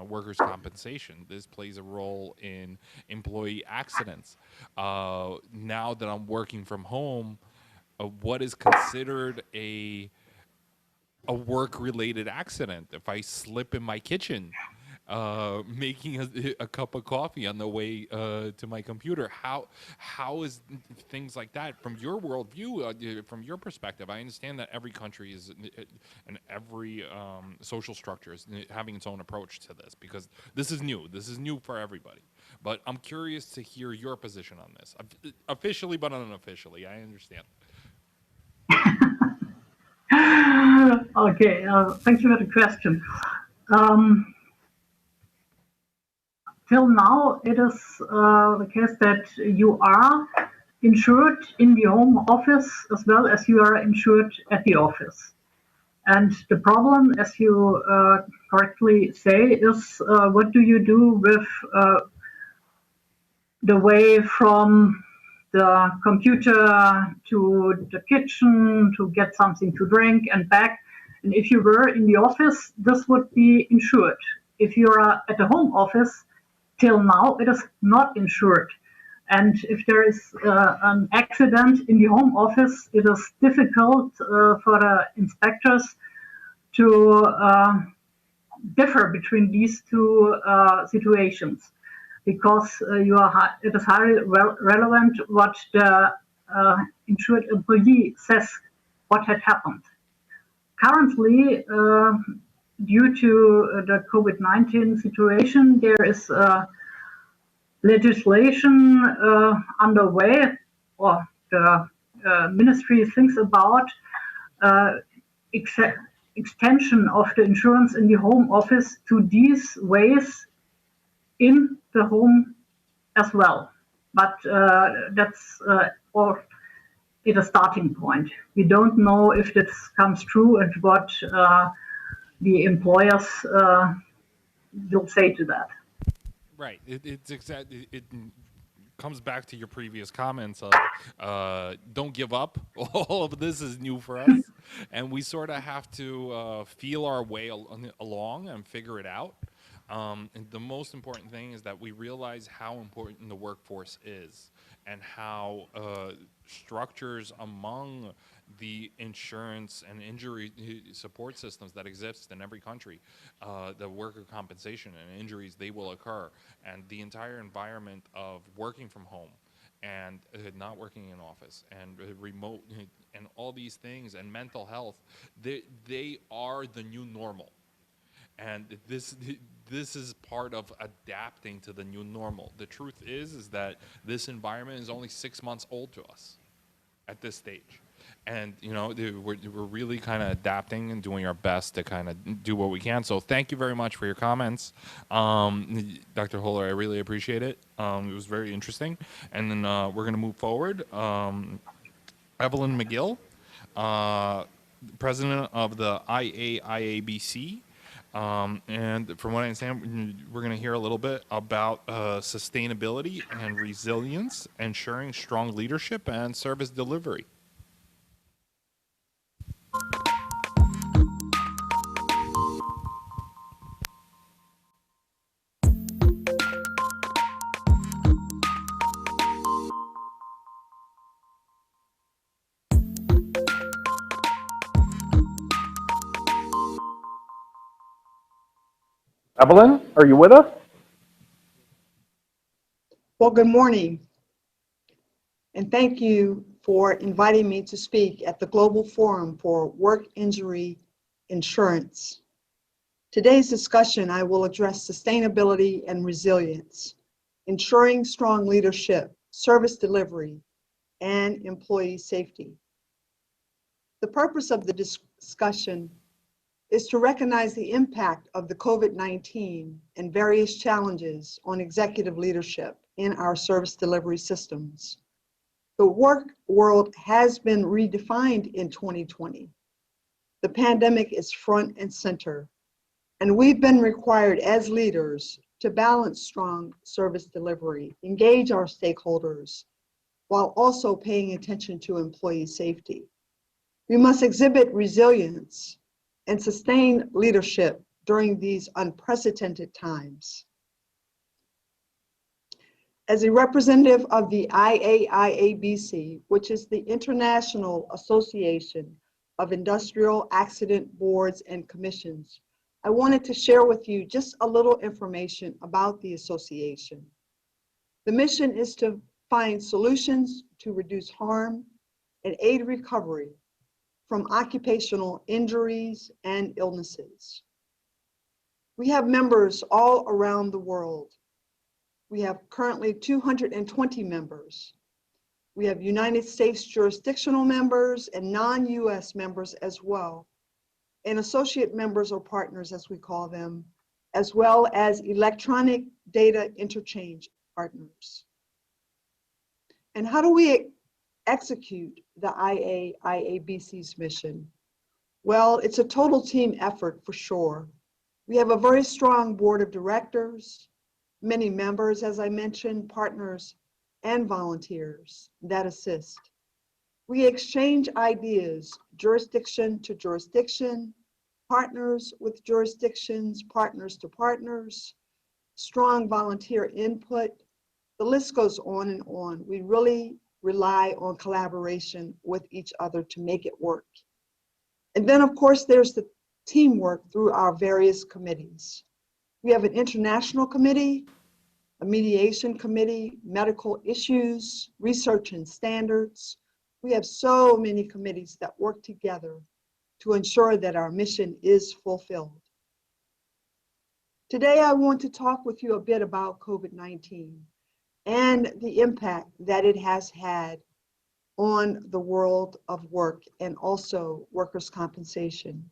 workers' compensation. This plays a role in employee accidents. Now that I'm working from home, what is considered a work-related accident? If I slip in my kitchen, making a cup of coffee on the way to my computer, how is things like that from your worldview, from your perspective? I understand that every country is and every social structure is having its own approach to this because this is new. This is new for everybody. But I'm curious to hear your position on this, officially but unofficially. I understand. Okay, thank you for the question. till now, it is the case that you are insured in the home office as well as you are insured at the office. And the problem, as you correctly say, is what do you do with the way from the computer to the kitchen to get something to drink and back. And if you were in the office, this would be insured. If you are at the home office, till now, it is not insured. And if there is an accident in the home office, it is difficult for the inspectors to differ between these two situations, because it is highly relevant what the insured employee says what had happened. Currently, due to the COVID-19 situation, there is legislation underway, or the ministry thinks about extension of the insurance in the home office to these ways in the home as well. But that's or it's a starting point. We don't know if this comes true and what the employers will say to that. Right. It comes back to your previous comments of don't give up. All of this is new for us, and we sort of have to feel our way along and figure it out. And the most important thing is that we realize how important the workforce is and how structures among the insurance and injury support systems that exist in every country, the worker compensation and injuries, they will occur. And the entire environment of working from home and not working in office and remote and all these things and mental health, they are the new normal. And this is part of adapting to the new normal. The truth is that this environment is only 6 months old to us at this stage. And, you know, we're really kind of adapting and doing our best to kind of do what we can. So thank you very much for your comments. Dr. Holler, I really appreciate it. It was very interesting. And then we're going to move forward. Evelyn McGill, president of the IAIABC. And from what I understand, we're going to hear a little bit about sustainability and resilience, ensuring strong leadership and service delivery. Evelyn, are you with us? Well, good morning. And thank you for inviting me to speak at the Global Forum for Work Injury Insurance. Today's discussion, I will address sustainability and resilience, ensuring strong leadership, service delivery, and employee safety. The purpose of the discussion is to recognize the impact of the COVID-19 and various challenges on executive leadership in our service delivery systems. The work world has been redefined in 2020. The pandemic is front and center, and we've been required as leaders to balance strong service delivery, engage our stakeholders, while also paying attention to employee safety. We must exhibit resilience and sustain leadership during these unprecedented times. As a representative of the IAIABC, which is the International Association of Industrial Accident Boards and Commissions, I wanted to share with you just a little information about the association. The mission is to find solutions to reduce harm and aid recovery from occupational injuries and illnesses. We have members all around the world. We have currently 220 members. We have United States jurisdictional members and non-US members as well, and associate members or partners, as we call them, as well as electronic data interchange partners. And how do we execute the IABC's mission? Well, it's a total team effort for sure. We have a very strong board of directors, many members, as I mentioned, partners, and volunteers that assist. We exchange ideas, jurisdiction to jurisdiction, partners with jurisdictions, partners to partners, strong volunteer input. The list goes on and on. We really rely on collaboration with each other to make it work. And then, of course, there's the teamwork through our various committees. We have an international committee, a mediation committee, medical issues, research and standards. We have so many committees that work together to ensure that our mission is fulfilled. Today, I want to talk with you a bit about COVID-19 and the impact that it has had on the world of work and also workers' compensation.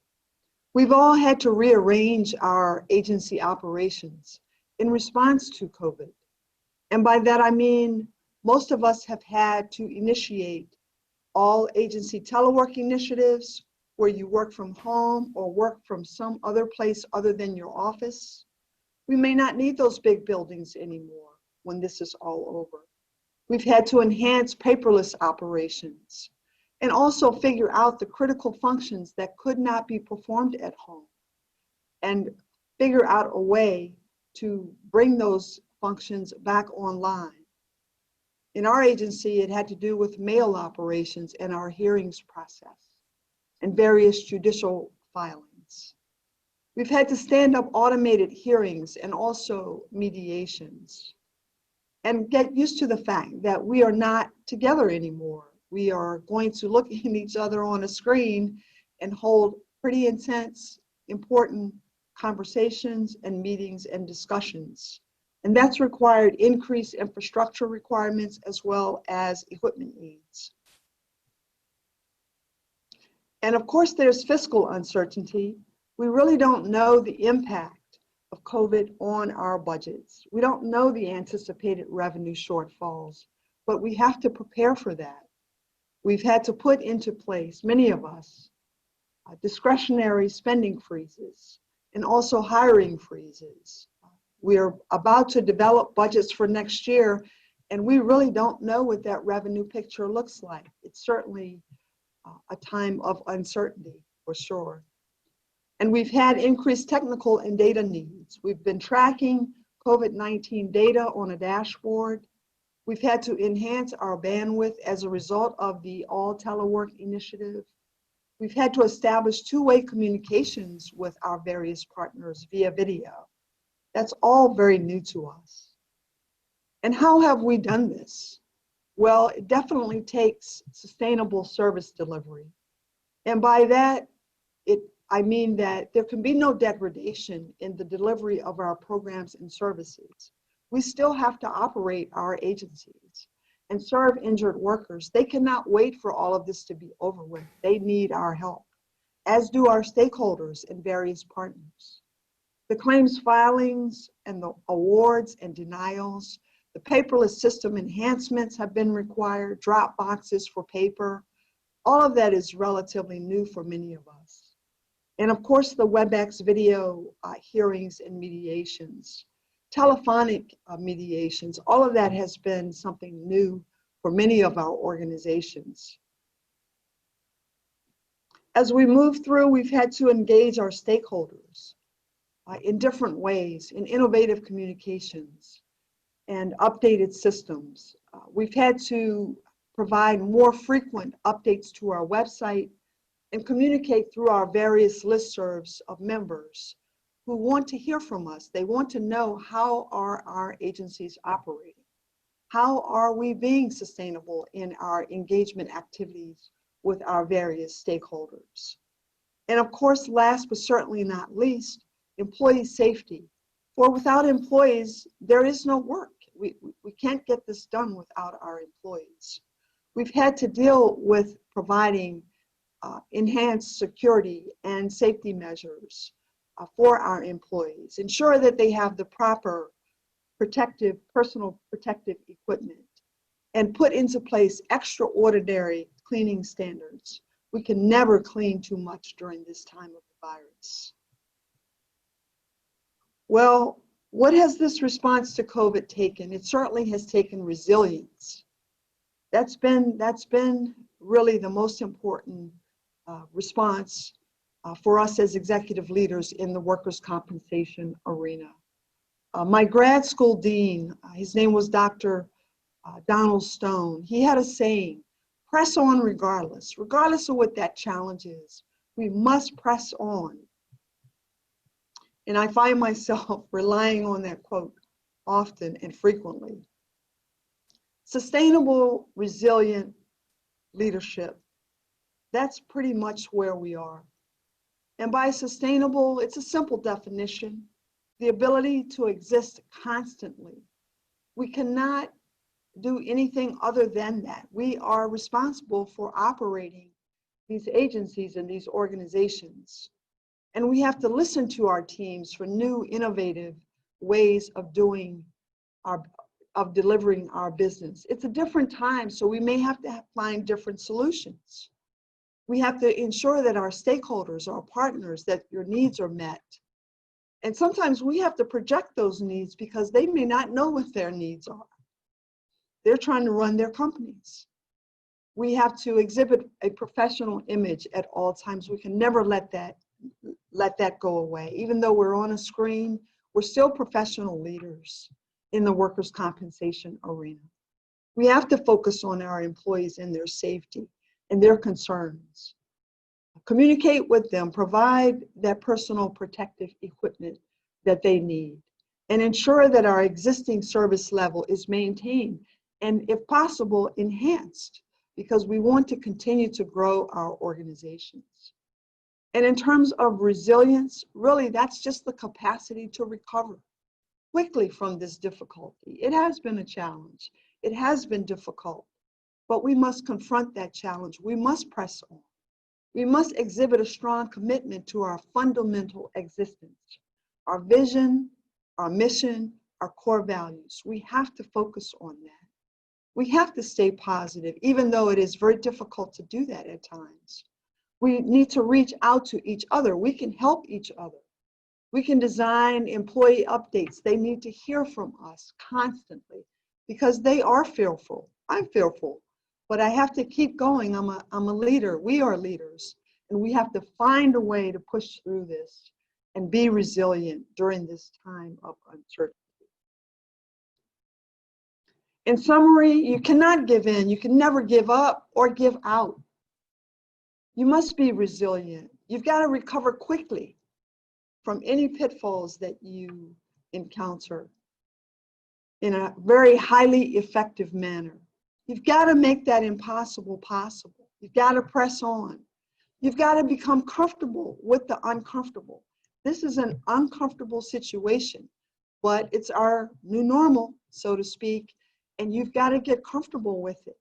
We've all had to rearrange our agency operations in response to COVID. And by that, I mean, most of us have had to initiate all agency telework initiatives where you work from home or work from some other place other than your office. We may not need those big buildings anymore when this is all over. We've had to enhance paperless operations and also figure out the critical functions that could not be performed at home and figure out a way to bring those functions back online. In our agency, it had to do with mail operations and our hearings process and various judicial filings. We've had to stand up automated hearings and also mediations and get used to the fact that we are not together anymore. We are going to look at each other on a screen and hold pretty intense, important conversations and meetings and discussions. And that's required increased infrastructure requirements as well as equipment needs. And of course, there's fiscal uncertainty. We really don't know the impact of COVID on our budgets. We don't know the anticipated revenue shortfalls, but we have to prepare for that. We've had to put into place, many of us, discretionary spending freezes and also hiring freezes. We are about to develop budgets for next year, and we really don't know what that revenue picture looks like. It's certainly a time of uncertainty, for sure. And we've had increased technical and data needs. We've been tracking COVID-19 data on a dashboard. We've had to enhance our bandwidth as a result of the All Telework initiative. We've had to establish two-way communications with our various partners via video. That's all very new to us. And how have we done this? Well, it definitely takes sustainable service delivery. And by that, I mean that there can be no degradation in the delivery of our programs and services. We still have to operate our agencies and serve injured workers. They cannot wait for all of this to be over with. They need our help, as do our stakeholders and various partners. The claims filings and the awards and denials, the paperless system enhancements have been required, drop boxes for paper. All of that is relatively new for many of us. And of course, the WebEx video hearings and mediations, telephonic mediations, all of that has been something new for many of our organizations. As we move through, we've had to engage our stakeholders in different ways, in innovative communications and updated systems. We've had to provide more frequent updates to our website and communicate through our various listservs of members who want to hear from us. They want to know, how are our agencies operating? How are we being sustainable in our engagement activities with our various stakeholders? And of course, last but certainly not least, employee safety. For without employees, there is no work. We can't get this done without our employees. We've had to deal with providing enhanced security and safety measures for our employees. Ensure that they have the proper personal protective equipment, and put into place extraordinary cleaning standards. We can never clean too much during this time of the virus. Well, what has this response to COVID taken? It certainly has taken resilience. That's been really the most important response for us as executive leaders in the workers' compensation arena. My grad school dean, his name was Dr. Donald Stone, he had a saying, press on regardless of what that challenge is. We must press on. And I find myself relying on that quote often and frequently. Sustainable, resilient leadership, that's pretty much where we are. And by sustainable, it's a simple definition, the ability to exist constantly. We cannot do anything other than that. We are responsible for operating these agencies and these organizations. And we have to listen to our teams for new, innovative ways of delivering our business. It's a different time, so we may have to find different solutions. We have to ensure that our stakeholders, our partners, that your needs are met. And sometimes we have to project those needs because they may not know what their needs are. They're trying to run their companies. We have to exhibit a professional image at all times. We can never let that go away. Even though we're on a screen, we're still professional leaders in the workers' compensation arena. We have to focus on our employees and their safety and their concerns. Communicate with them, provide that personal protective equipment that they need, and ensure that our existing service level is maintained and, if possible, enhanced, because we want to continue to grow our organizations. And in terms of resilience, really, that's just the capacity to recover quickly from this difficulty. It has been a challenge. It has been difficult, but we must confront that challenge. We must press on. We must exhibit a strong commitment to our fundamental existence, our vision, our mission, our core values. We have to focus on that. We have to stay positive, even though it is very difficult to do that at times. We need to reach out to each other. We can help each other. We can design employee updates. They need to hear from us constantly because they are fearful. I'm fearful, but I have to keep going. I'm a leader. We are leaders, and we have to find a way to push through this and be resilient during this time of uncertainty. In summary, you cannot give in. You can never give up or give out. You must be resilient. You've got to recover quickly from any pitfalls that you encounter in a very highly effective manner. You've got to make that impossible possible. You've got to press on. You've got to become comfortable with the uncomfortable. This is an uncomfortable situation, but it's our new normal, so to speak, and you've got to get comfortable with it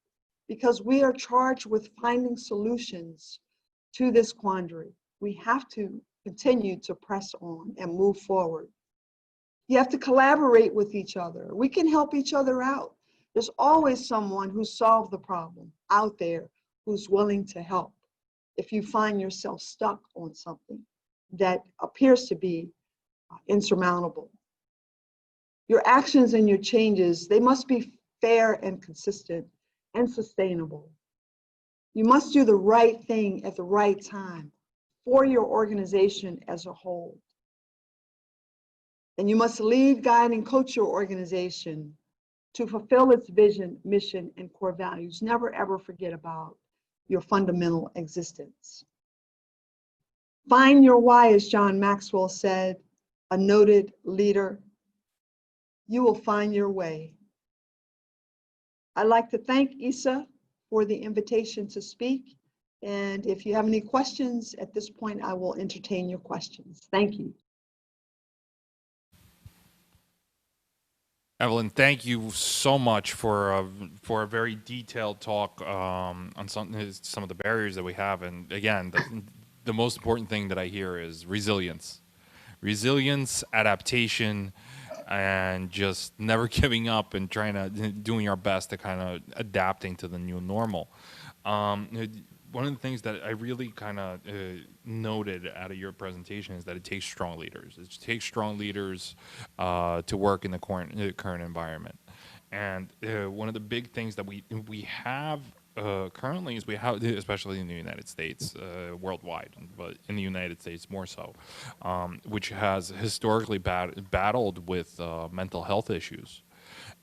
because we are charged with finding solutions to this quandary. We have to continue to press on and move forward. You have to collaborate with each other. We can help each other out. There's always someone who solved the problem out there who's willing to help if you find yourself stuck on something that appears to be insurmountable. Your actions and your changes, they must be fair and consistent and sustainable. You must do the right thing at the right time for your organization as a whole. And you must lead, guide, and coach your organization to fulfill its vision, mission, and core values. Never, ever forget about your fundamental existence. Find your why, as John Maxwell said, a noted leader. You will find your way. I'd like to thank Isa for the invitation to speak. And if you have any questions at this point, I will entertain your questions. Thank you. Evelyn, thank you so much for a very detailed talk on some of the barriers that we have. And again, the most important thing that I hear is resilience. resilience, adaptation, and just never giving up and doing our best to kind of adapting to the new normal. One of the things that I really kind of noted out of your presentation is that it takes strong leaders. It takes strong leaders to work in the current environment. And one of the big things that we have currently is we have, especially in the United States, worldwide, but in the United States more so, which has historically battled with mental health issues.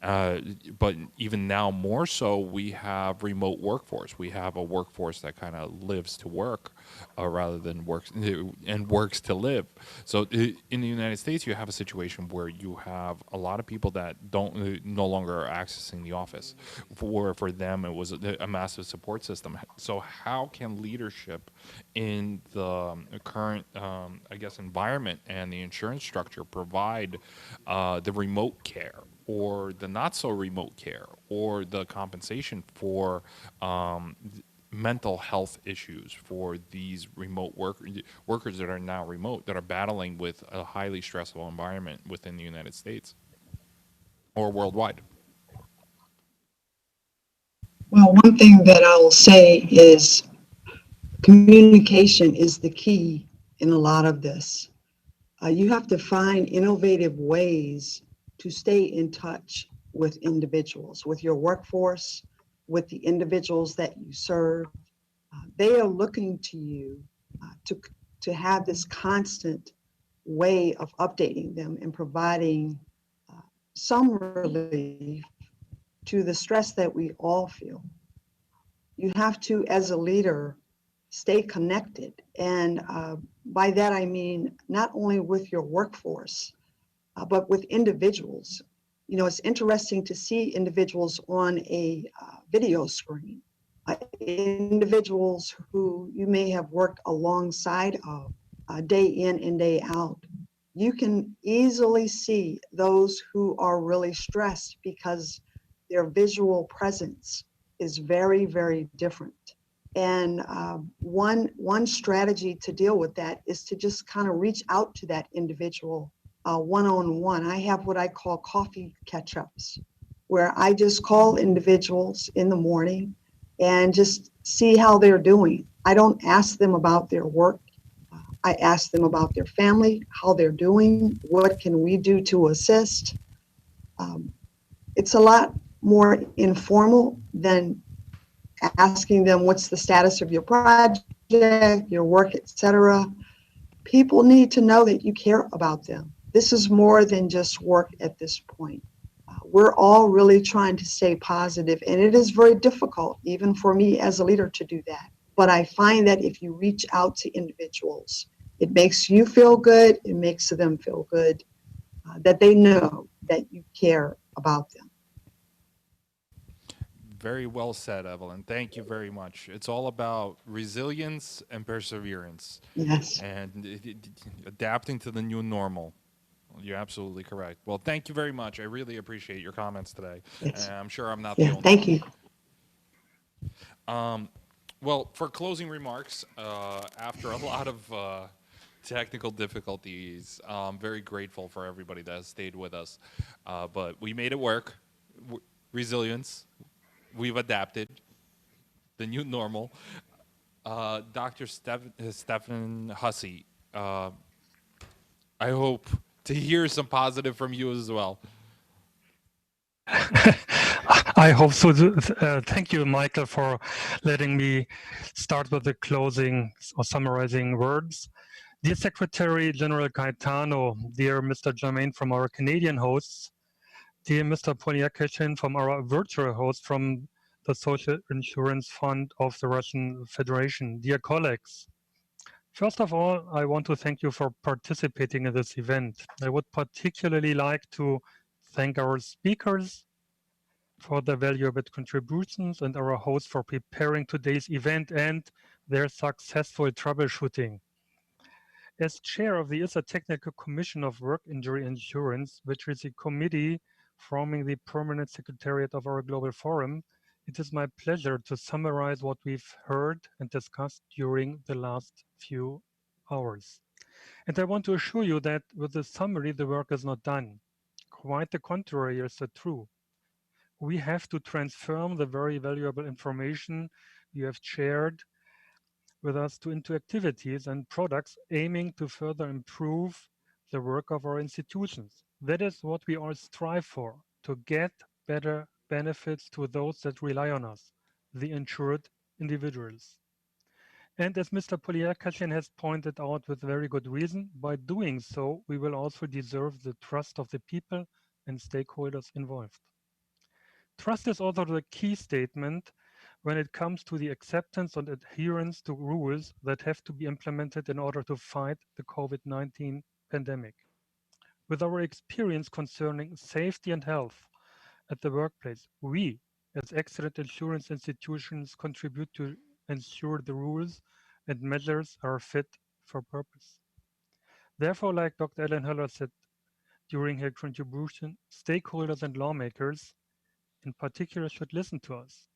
But even now more so, we have remote workforce. We have a workforce that kind of lives to work rather than works to live. So in the United States, you have a situation where you have a lot of people that no longer are accessing the office. For them, it was a massive support system. So how can leadership in the current, I guess, environment and the insurance structure provide the remote care, or the not so remote care, or the compensation for mental health issues for these remote workers that are now remote, that are battling with a highly stressful environment within the United States or worldwide? Well, one thing that I will say is communication is the key in a lot of this. You have to find innovative ways to stay in touch with individuals, with your workforce, with the individuals that you serve. They are looking to you to have this constant way of updating them and providing some relief to the stress that we all feel. You have to, as a leader, stay connected. And by that, I mean not only with your workforce, but with individuals. You know, it's interesting to see individuals on a video screen, individuals who you may have worked alongside of day in and day out. You can easily see those who are really stressed because their visual presence is very, very different. And one strategy to deal with that is to just kind of reach out to that individual one-on-one. I have what I call coffee catch-ups, where I just call individuals in the morning and just see how they're doing. I don't ask them about their work. I ask them about their family, how they're doing, what can we do to assist. It's a lot more informal than asking them what's the status of your project, your work, etc. People need to know that you care about them. This is more than just work at this point. We're all really trying to stay positive, and it is very difficult, even for me as a leader, to do that. But I find that if you reach out to individuals, it makes you feel good, it makes them feel good, that they know that you care about them. Very well said, Evelyn. Thank you very much. It's all about resilience and perseverance. Yes. And adapting to the new normal. You're absolutely correct. Well, thank you very much. I really appreciate your comments today. Yes. I'm sure I'm not the only thank you. Well, for closing remarks, after a lot of technical difficulties, I'm very grateful for everybody that has stayed with us. But we made it work. Resilience. We've adapted. The new normal. Dr. Stefan Hussey, I hope to hear some positive from you as well. I hope so. Thank you, Michael, for letting me start with the closing or summarizing words. Dear Secretary General Cayetano, dear Mr. Germain from our Canadian hosts, dear Mr. Polyakhin from our virtual host from the Social Insurance Fund of the Russian Federation, dear colleagues. First of all, I want to thank you for participating in this event. I would particularly like to thank our speakers for their valuable contributions and our hosts for preparing today's event and their successful troubleshooting. As chair of the ISA Technical Commission of Work Injury Insurance, which is a committee forming the permanent secretariat of our global forum, it is my pleasure to summarize what we've heard and discussed during the last few hours. And I want to assure you that with this summary, the work is not done. Quite the contrary is true. We have to transform the very valuable information you have shared with us into activities and products aiming to further improve the work of our institutions. That is what we all strive for, to get better benefits to those that rely on us, the insured individuals. And as Mr. Polyakashian has pointed out with very good reason, by doing so, we will also deserve the trust of the people and stakeholders involved. Trust is also the key statement when it comes to the acceptance and adherence to rules that have to be implemented in order to fight the COVID-19 pandemic. With our experience concerning safety and health at the workplace, we, as excellent insurance institutions, contribute to ensure the rules and measures are fit for purpose. Therefore, like Dr. Ellen Heller said during her contribution, stakeholders and lawmakers in particular should listen to us.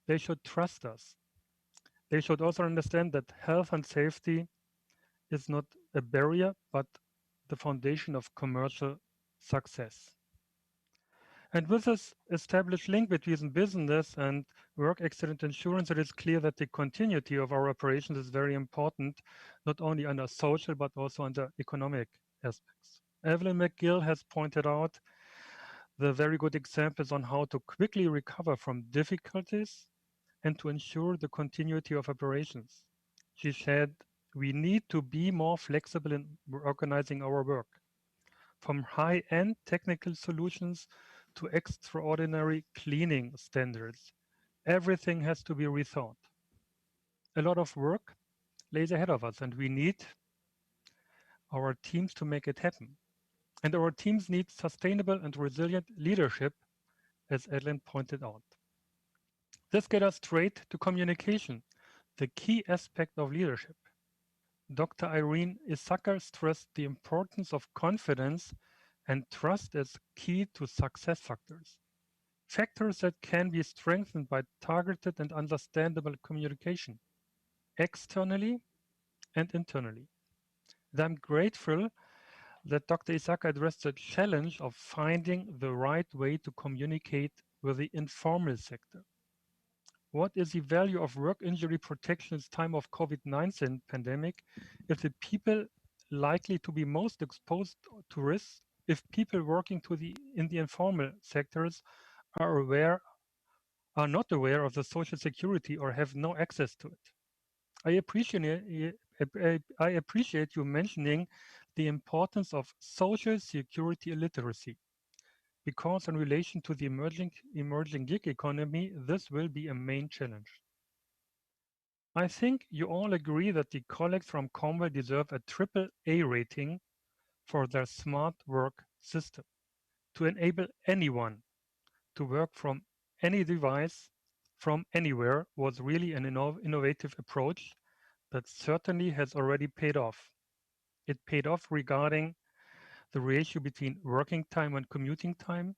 They should trust us. They should also understand that health and safety is not a barrier, but the foundation of commercial success. And with this established link between business and work accident insurance, it is clear that the continuity of our operations is very important, not only under social, but also under economic aspects. Evelyn McGill has pointed out the very good examples on how to quickly recover from difficulties and to ensure the continuity of operations. She said, we need to be more flexible in organizing our work. From high-end technical solutions to extraordinary cleaning standards, everything has to be rethought. A lot of work lays ahead of us, and we need our teams to make it happen. And our teams need sustainable and resilient leadership, as Ellen pointed out. This gets us straight to communication, the key aspect of leadership. Dr. Irene Issacher stressed the importance of confidence and trust as key to success factors. Factors that can be strengthened by targeted and understandable communication, externally and internally. And I'm grateful that Dr. Issacher addressed the challenge of finding the right way to communicate with the informal sector. What is the value of work injury protection in time of COVID-19 pandemic if the people likely to be most exposed to risks, if people working in the informal sectors are not aware of the social security or have no access to it? I appreciate you mentioning the importance of social security literacy, because in relation to the emerging gig economy, this will be a main challenge. I think you all agree that the colleagues from Cornwall deserve a AAA rating for their smart work system to enable anyone to work from any device from anywhere was really an innovative approach that certainly has already paid off. It paid off regarding the ratio between working time and commuting time,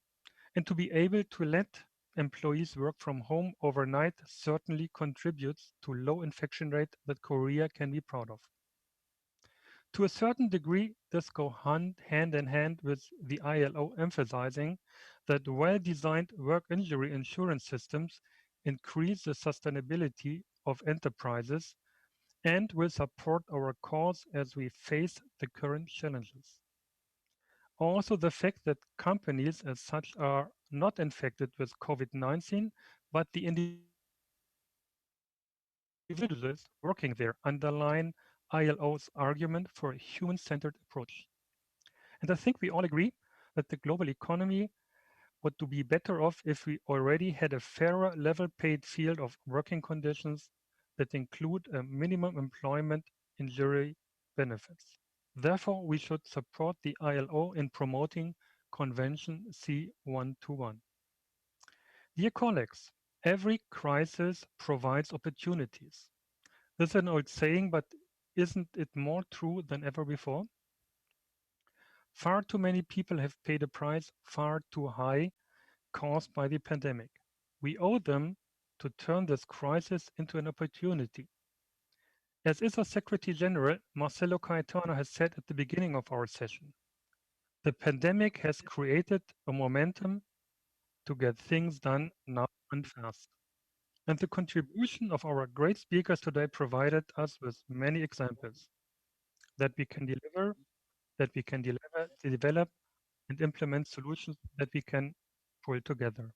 and to be able to let employees work from home overnight certainly contributes to low infection rate that Korea can be proud of. To a certain degree, this goes hand in hand with the ILO emphasizing that well-designed work injury insurance systems increase the sustainability of enterprises and will support our cause as we face the current challenges. Also, the fact that companies as such are not infected with COVID-19, but the individuals working there underline ILO's argument for a human-centered approach. And I think we all agree that the global economy would be better off if we already had a fairer level playing field of working conditions that include a minimum employment injury benefits. Therefore, we should support the ILO in promoting Convention C121. Dear colleagues, every crisis provides opportunities. This is an old saying, but isn't it more true than ever before? Far too many people have paid a price far too high caused by the pandemic. We owe them to turn this crisis into an opportunity. As ISA Secretary General, Marcelo Caetano has said at the beginning of our session, the pandemic has created a momentum to get things done now and fast. And the contribution of our great speakers today provided us with many examples that we can develop and implement solutions that we can pull together.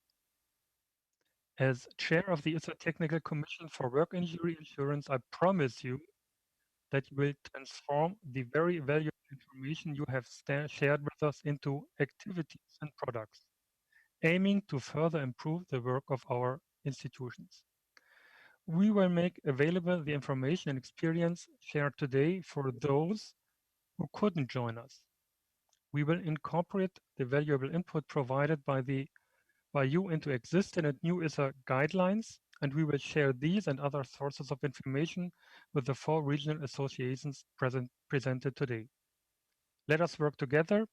As chair of the ISA Technical Commission for Work Injury Insurance, I promise you that you will transform the very valuable information you have shared with us into activities and products, aiming to further improve the work of our institutions. We will make available the information and experience shared today for those who couldn't join us. We will incorporate the valuable input provided by you into existing and new ISA guidelines, and we will share these and other sources of information with the 4 regional associations presented today. Let us work together.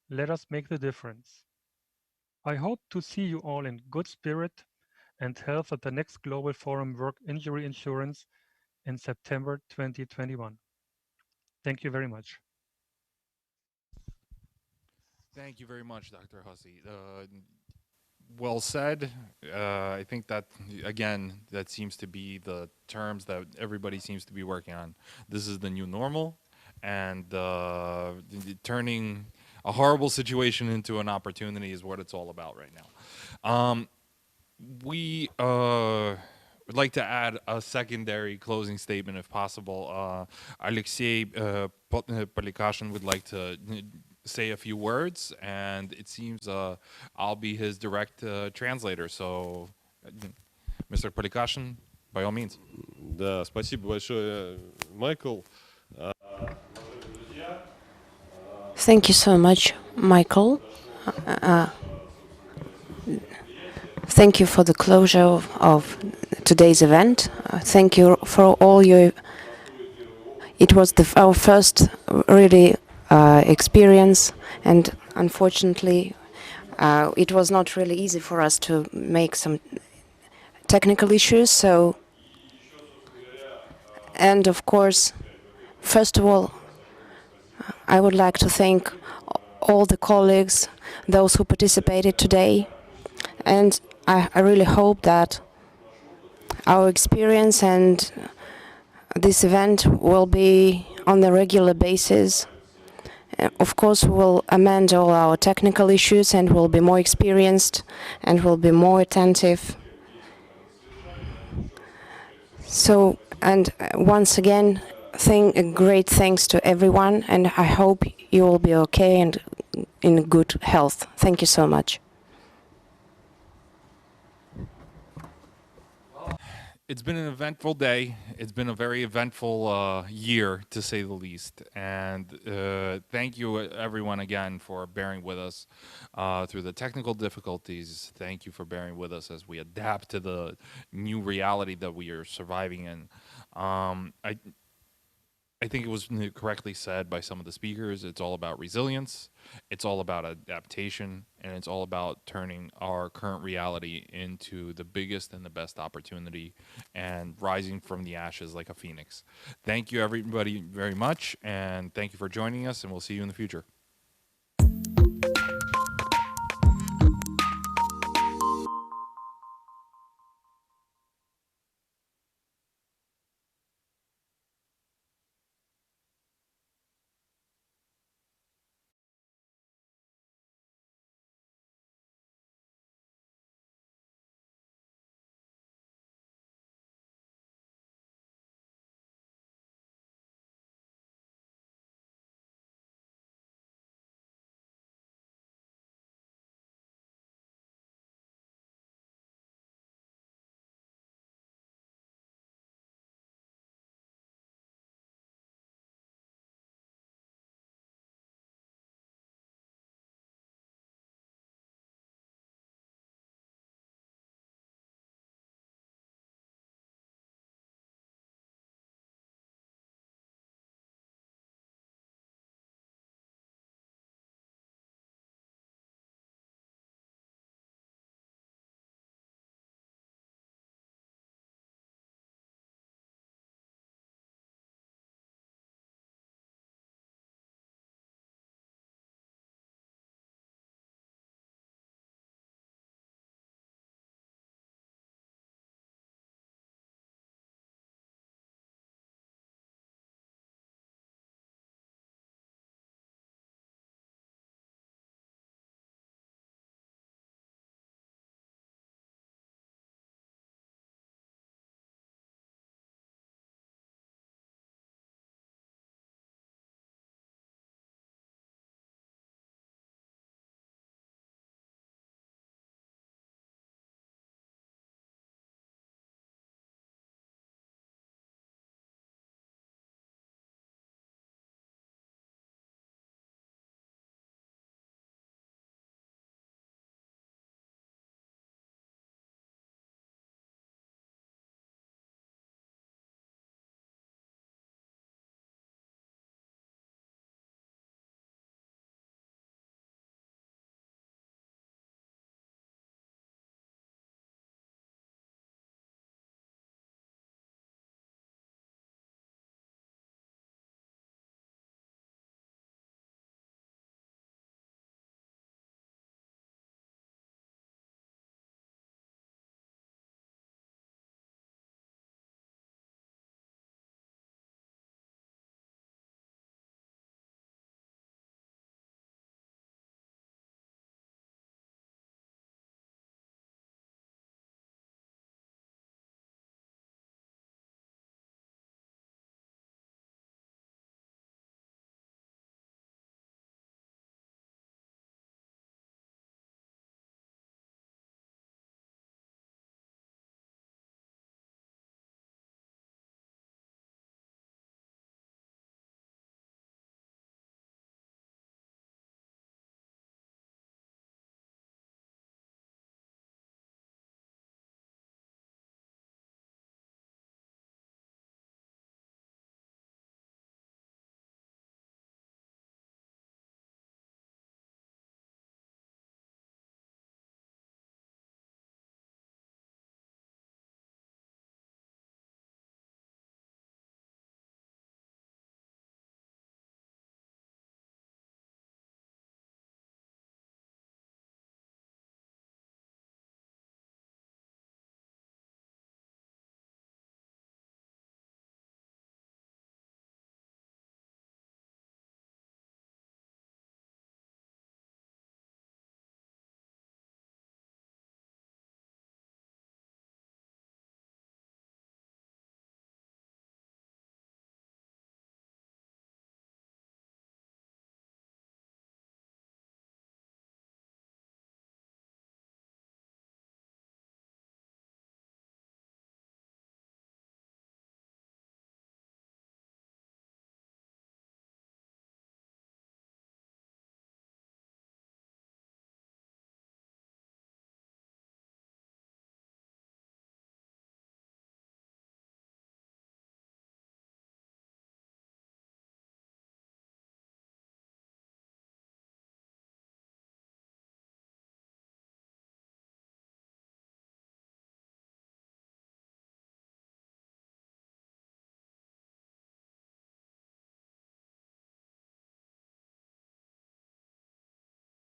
Let us make the difference. I hope to see you all in good spirit and health at the next Global Forum Work Injury Insurance in September 2021. Thank you very much. Thank you very much, Dr. Hussey. Well said. I think that, again, that seems to be the terms that everybody seems to be working on. This is the new normal, and turning a horrible situation into an opportunity is what it's all about right now. We would like to add a secondary closing statement if possible. Alexei Polikashin would like to say a few words, and it seems I'll be his direct translator. So, Mr. Polikashin, by all means. Да, спасибо большое, Майкл. Thank you so much, Michael. Thank you for the closure of today's event. Thank you for all your. It was our first really experience, and unfortunately, it was not really easy for us to make some technical issues. So, and of course, first of all, I would like to thank all the colleagues, those who participated today, and I really hope that our experience and this event will be on a regular basis. Of course, we will amend all our technical issues and will be more experienced and will be more attentive. So, and once again, great thanks to everyone, and I hope you will be okay and in good health. Thank you so much. It's been an eventful day. It's been a very eventful year, to say the least. And thank you, everyone, again, for bearing with us through the technical difficulties. Thank you for bearing with us as we adapt to the new reality that we are surviving in. I think it was correctly said by some of the speakers, it's all about resilience, it's all about adaptation, and it's all about turning our current reality into the biggest and the best opportunity and rising from the ashes like a phoenix. Thank you, everybody, very much, and thank you for joining us, and we'll see you in the future.